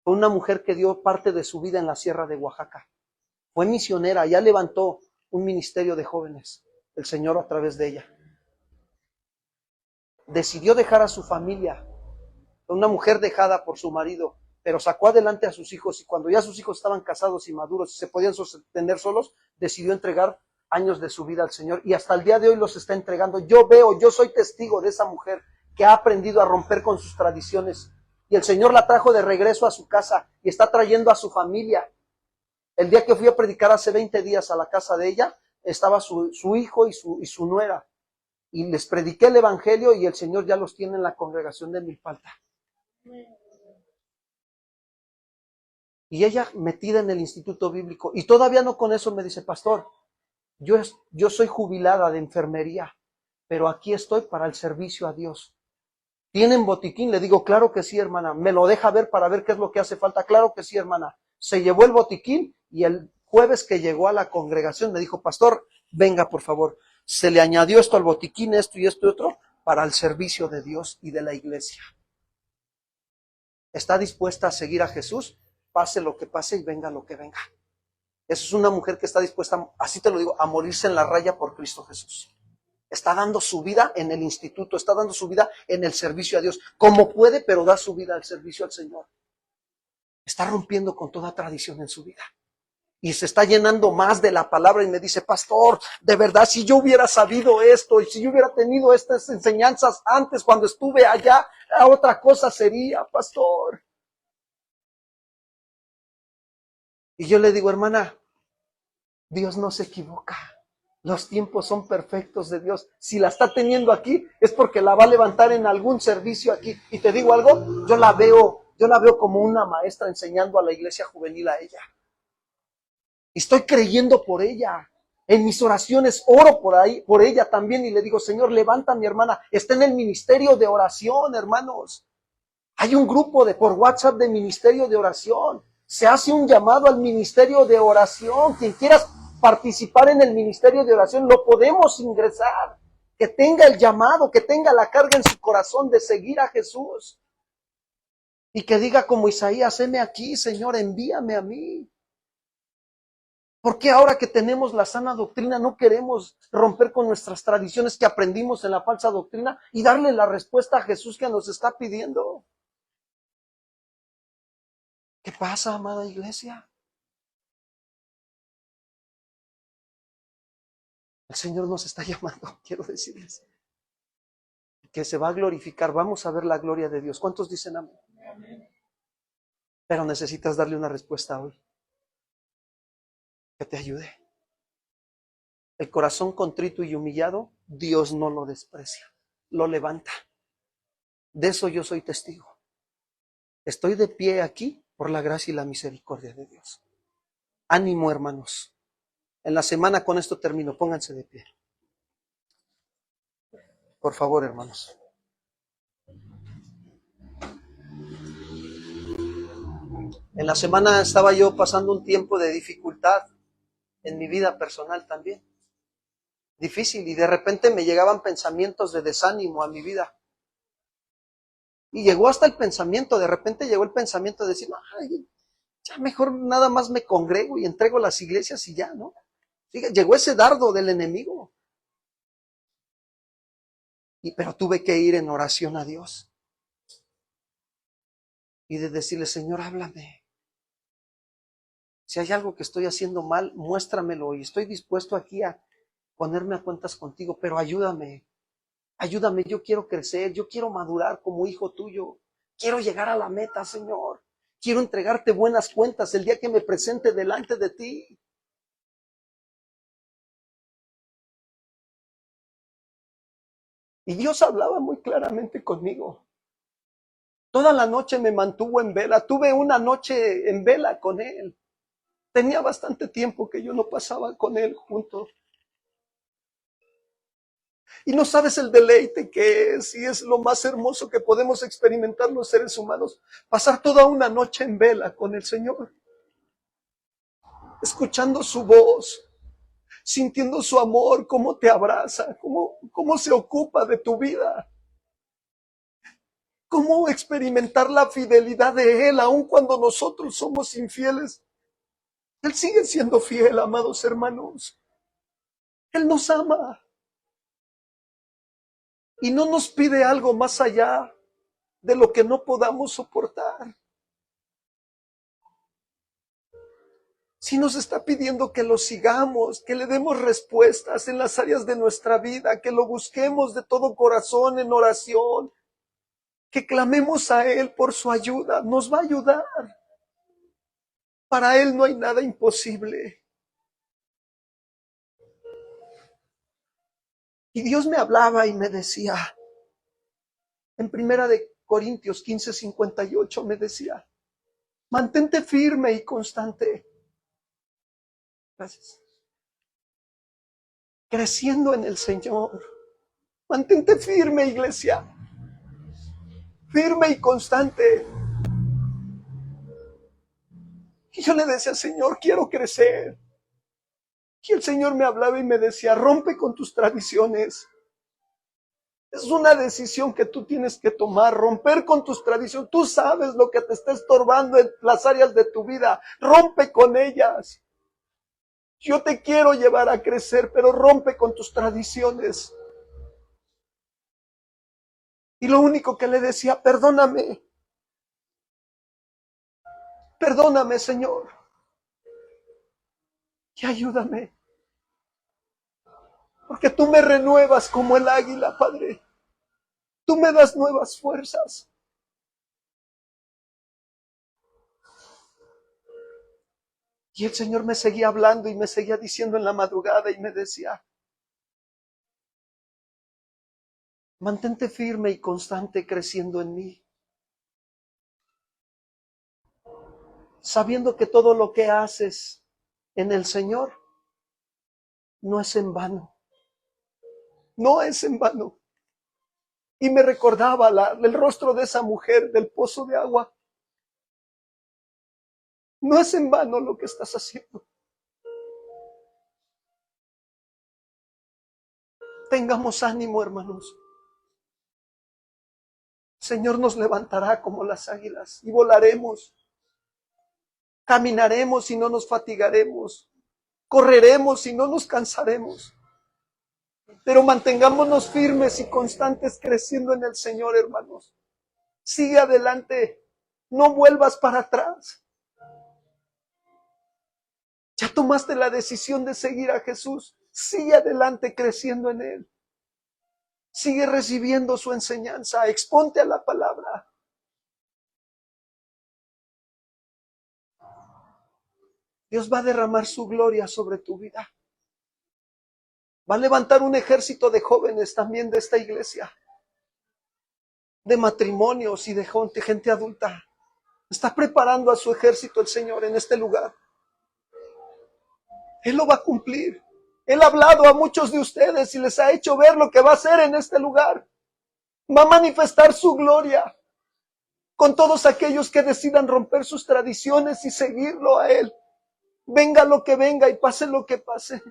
Fue una mujer que dio parte de su vida en la sierra de Oaxaca. Fue misionera, ya levantó un ministerio de jóvenes, el Señor a través de ella. Decidió dejar a su familia, una mujer dejada por su marido, pero sacó adelante a sus hijos y cuando ya sus hijos estaban casados y maduros y se podían sostener solos, decidió entregar años de su vida al Señor y hasta el día de hoy los está entregando. Yo soy testigo de esa mujer que ha aprendido a romper con sus tradiciones y el Señor la trajo de regreso a su casa y está trayendo a su familia. El día que fui a predicar hace 20 días a la casa de ella, estaba su hijo y su nuera y les prediqué el evangelio y el Señor ya los tiene en la congregación de Milpalta. Y ella metida en el Instituto Bíblico. Y todavía no con eso me dice, pastor, yo soy jubilada de enfermería, pero aquí estoy para el servicio a Dios. ¿Tienen botiquín? Le digo, claro que sí, hermana. ¿Me lo deja ver para ver qué es lo que hace falta? Claro que sí, hermana. Se llevó el botiquín y el jueves que llegó a la congregación me dijo, pastor, venga por favor. Se le añadió esto al botiquín, esto y esto y otro, para el servicio de Dios y de la iglesia. ¿Está dispuesta a seguir a Jesús? Pase lo que pase y venga lo que venga. Esa es una mujer que está dispuesta, así te lo digo, a morirse en la raya por Cristo Jesús. Está dando su vida en el instituto, está dando su vida en el servicio a Dios. Como puede, pero da su vida al servicio al Señor. Está rompiendo con toda tradición en su vida. Y se está llenando más de la palabra y me dice, pastor, de verdad, si yo hubiera sabido esto y si yo hubiera tenido estas enseñanzas antes cuando estuve allá, otra cosa sería, pastor. Y yo le digo, hermana, Dios no se equivoca. Los tiempos son perfectos de Dios. Si la está teniendo aquí, es porque la va a levantar en algún servicio aquí. Y te digo algo, yo la veo como una maestra enseñando a la iglesia juvenil a ella. Y estoy creyendo por ella. En mis oraciones oro por ella también y le digo, Señor, levanta a mi hermana. Está en el ministerio de oración, hermanos. Hay un grupo por WhatsApp de ministerio de oración. Se hace un llamado al ministerio de oración. Quien quiera participar en el ministerio de oración, lo podemos ingresar. Que tenga el llamado, que tenga la carga en su corazón de seguir a Jesús. Y que diga como Isaías, heme aquí, Señor, envíame a mí. ¿Por qué ahora que tenemos la sana doctrina no queremos romper con nuestras tradiciones que aprendimos en la falsa doctrina y darle la respuesta a Jesús que nos está pidiendo? ¿Qué pasa, amada iglesia? El Señor nos está llamando, quiero decirles, que se va a glorificar. Vamos a ver la gloria de Dios. ¿Cuántos dicen amén? Amén. Pero necesitas darle una respuesta hoy. Que te ayude. El corazón contrito y humillado, Dios no lo desprecia, lo levanta. De eso yo soy testigo. Estoy de pie aquí por la gracia y la misericordia de Dios. Ánimo, hermanos. En la semana con esto termino. Pónganse de pie. Por favor, hermanos. En la semana estaba yo pasando un tiempo de dificultad en mi vida personal también. Difícil, y de repente me llegaban pensamientos de desánimo a mi vida. Y llegó hasta el pensamiento, de repente llegó el pensamiento de decir, ay, ya mejor nada más me congrego y entrego las iglesias y ya, ¿no? Llegó ese dardo del enemigo. Pero tuve que ir en oración a Dios. Y de decirle, Señor, háblame. Si hay algo que estoy haciendo mal, muéstramelo. Y estoy dispuesto aquí a ponerme a cuentas contigo, pero ayúdame. Ayúdame, yo quiero crecer, yo quiero madurar como hijo tuyo. Quiero llegar a la meta, Señor. Quiero entregarte buenas cuentas el día que me presente delante de ti. Y Dios hablaba muy claramente conmigo. Toda la noche me mantuvo en vela. Tuve una noche en vela con Él. Tenía bastante tiempo que yo no pasaba con él junto. Y no sabes el deleite que es, y es lo más hermoso que podemos experimentar los seres humanos, pasar toda una noche en vela con el Señor, escuchando su voz, sintiendo su amor, cómo te abraza, cómo se ocupa de tu vida, cómo experimentar la fidelidad de Él, aun cuando nosotros somos infieles. Él sigue siendo fiel, amados hermanos. Él nos ama. Y no nos pide algo más allá de lo que no podamos soportar. Sí nos está pidiendo que lo sigamos, que le demos respuestas en las áreas de nuestra vida, que lo busquemos de todo corazón en oración, que clamemos a Él por su ayuda. Nos va a ayudar. Para Él no hay nada imposible. Y Dios me hablaba y me decía, en 1 Corintios 15:58 me decía, mantente firme y constante. Gracias. Creciendo en el Señor. Mantente firme, iglesia. Firme y constante. Y yo le decía, Señor, quiero crecer. Y el Señor me hablaba y me decía, rompe con tus tradiciones. Es una decisión que tú tienes que tomar, romper con tus tradiciones. Tú sabes lo que te está estorbando en las áreas de tu vida. Rompe con ellas. Yo te quiero llevar a crecer, pero rompe con tus tradiciones. Y lo único que le decía, perdóname. Perdóname, Señor. Y ayúdame. Porque tú me renuevas como el águila, Padre. Tú me das nuevas fuerzas. Y el Señor me seguía hablando y me seguía diciendo en la madrugada y me decía, mantente firme y constante creciendo en mí, sabiendo que todo lo que haces en el Señor no es en vano. No es en vano. Y me recordaba el rostro de esa mujer del pozo de agua. No es en vano lo que estás haciendo. Tengamos ánimo, hermanos. El Señor nos levantará como las águilas y volaremos. Caminaremos y no nos fatigaremos. Correremos y no nos cansaremos. Pero mantengámonos firmes y constantes creciendo en el Señor, hermanos. Sigue adelante. No vuelvas para atrás. Ya tomaste la decisión de seguir a Jesús. Sigue adelante creciendo en Él. Sigue recibiendo su enseñanza. Exponte a la palabra. Dios va a derramar su gloria sobre tu vida. Va a levantar un ejército de jóvenes también de esta iglesia. De matrimonios y de gente adulta. Está preparando a su ejército el Señor en este lugar. Él lo va a cumplir. Él ha hablado a muchos de ustedes y les ha hecho ver lo que va a hacer en este lugar. Va a manifestar su gloria con todos aquellos que decidan romper sus tradiciones y seguirlo a Él. Venga lo que venga y pase lo que pase.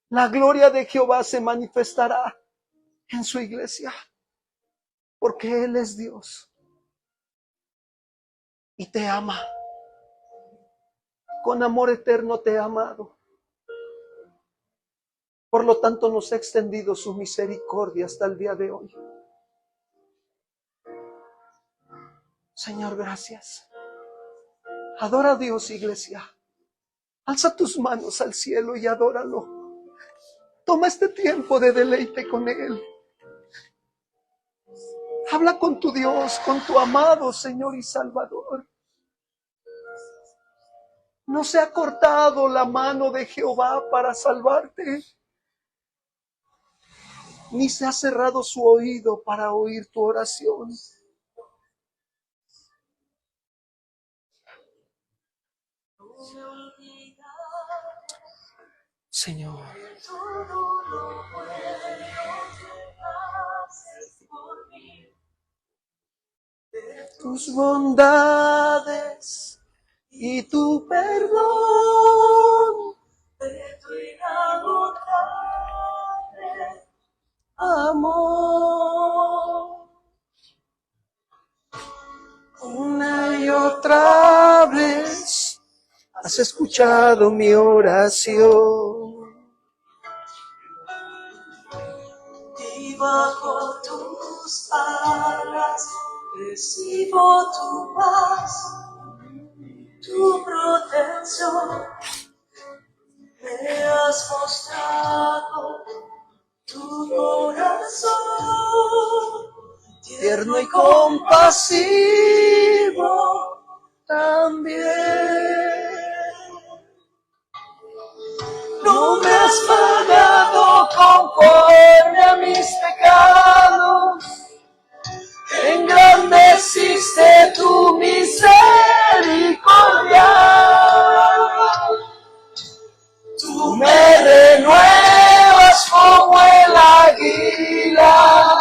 La gloria de Jehová se manifestará en su iglesia, porque Él es Dios y te ama. Con amor eterno te ha amado. Por lo tanto, nos ha extendido su misericordia hasta el día de hoy. Señor, gracias. Adora a Dios, iglesia. Alza tus manos al cielo y adóralo. Toma este tiempo de deleite con Él. Habla con tu Dios, con tu amado Señor y Salvador. No se ha cortado la mano de Jehová para salvarte, ni se ha cerrado su oído para oír tu oración. Señor. Tus bondades y tu perdón, de tu inagotable amor. Una y otra vez has escuchado mi oración. Y bajo tus alas recibo tu paz, tu protección. Me has mostrado tu corazón, tierno y compasivo también. No me has pagado conforme a mis pecados, engrandeciste tu misericordia. Tú me renuevas como el águila,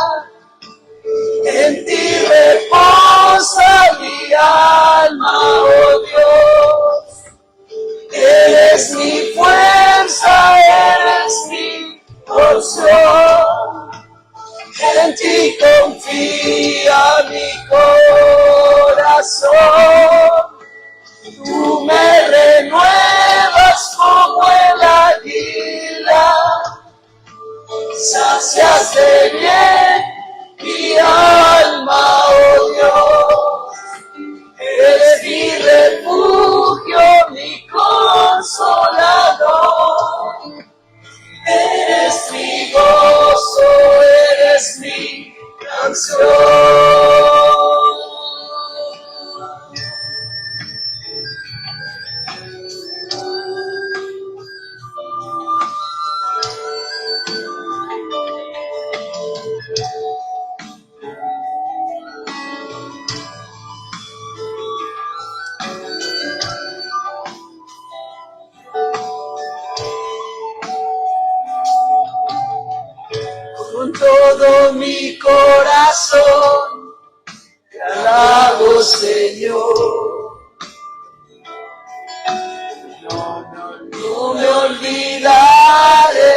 en ti reposa mi alma, oh Dios. Eres mi fuerza, eres mi porción. En ti confía mi corazón. Tú me renuevas como el águila, sacias de bien mi alma, oh Dios. Eres mi refugio, mi consolador. Eres mi gozo, eres mi canción. Con todo mi corazón te alabo, Señor. No me olvidaré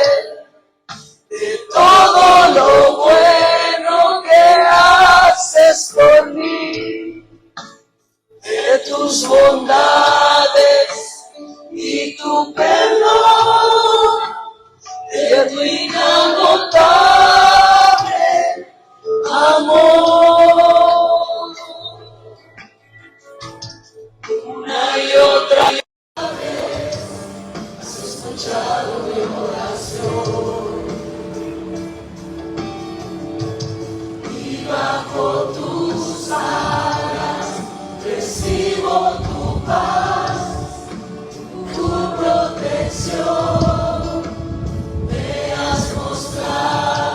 de todo lo bueno que haces por mí, de tus bondades y tu perdón, de tu inagotable amor. Una y otra vez has escuchado mi oración, y bajo tus alas recibo tu paz, tu protección. Me has mostrado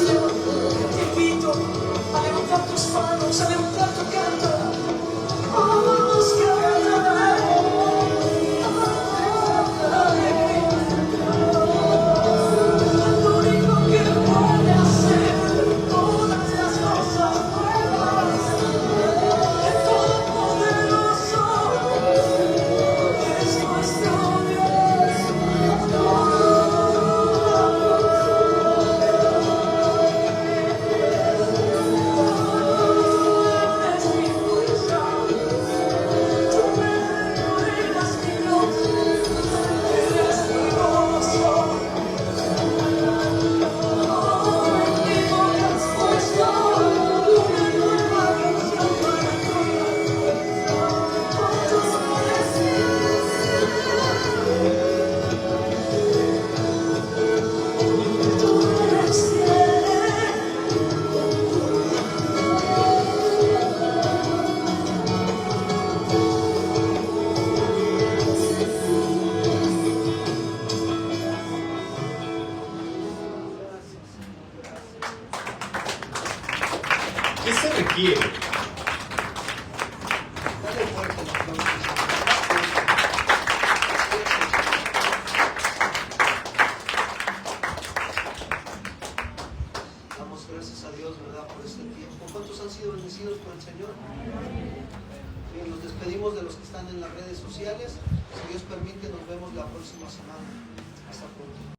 Te invito a levantar tus manos, a levantar tu canto. Vamos a cantar. Al único que puede hacer todas las cosas nuevas. El Todopoderoso es nuestro Dios. Es mi fuerza, tú eres mi Dios, eres mi gozo. ¿Qué se requiere? Dale fuerte, hermano. Damos gracias a Dios, ¿verdad?, por este tiempo. ¿Cuántos han sido bendecidos por el Señor? Bien, nos despedimos de los que están en las redes sociales. Si Dios permite, nos vemos la próxima semana. Hasta pronto.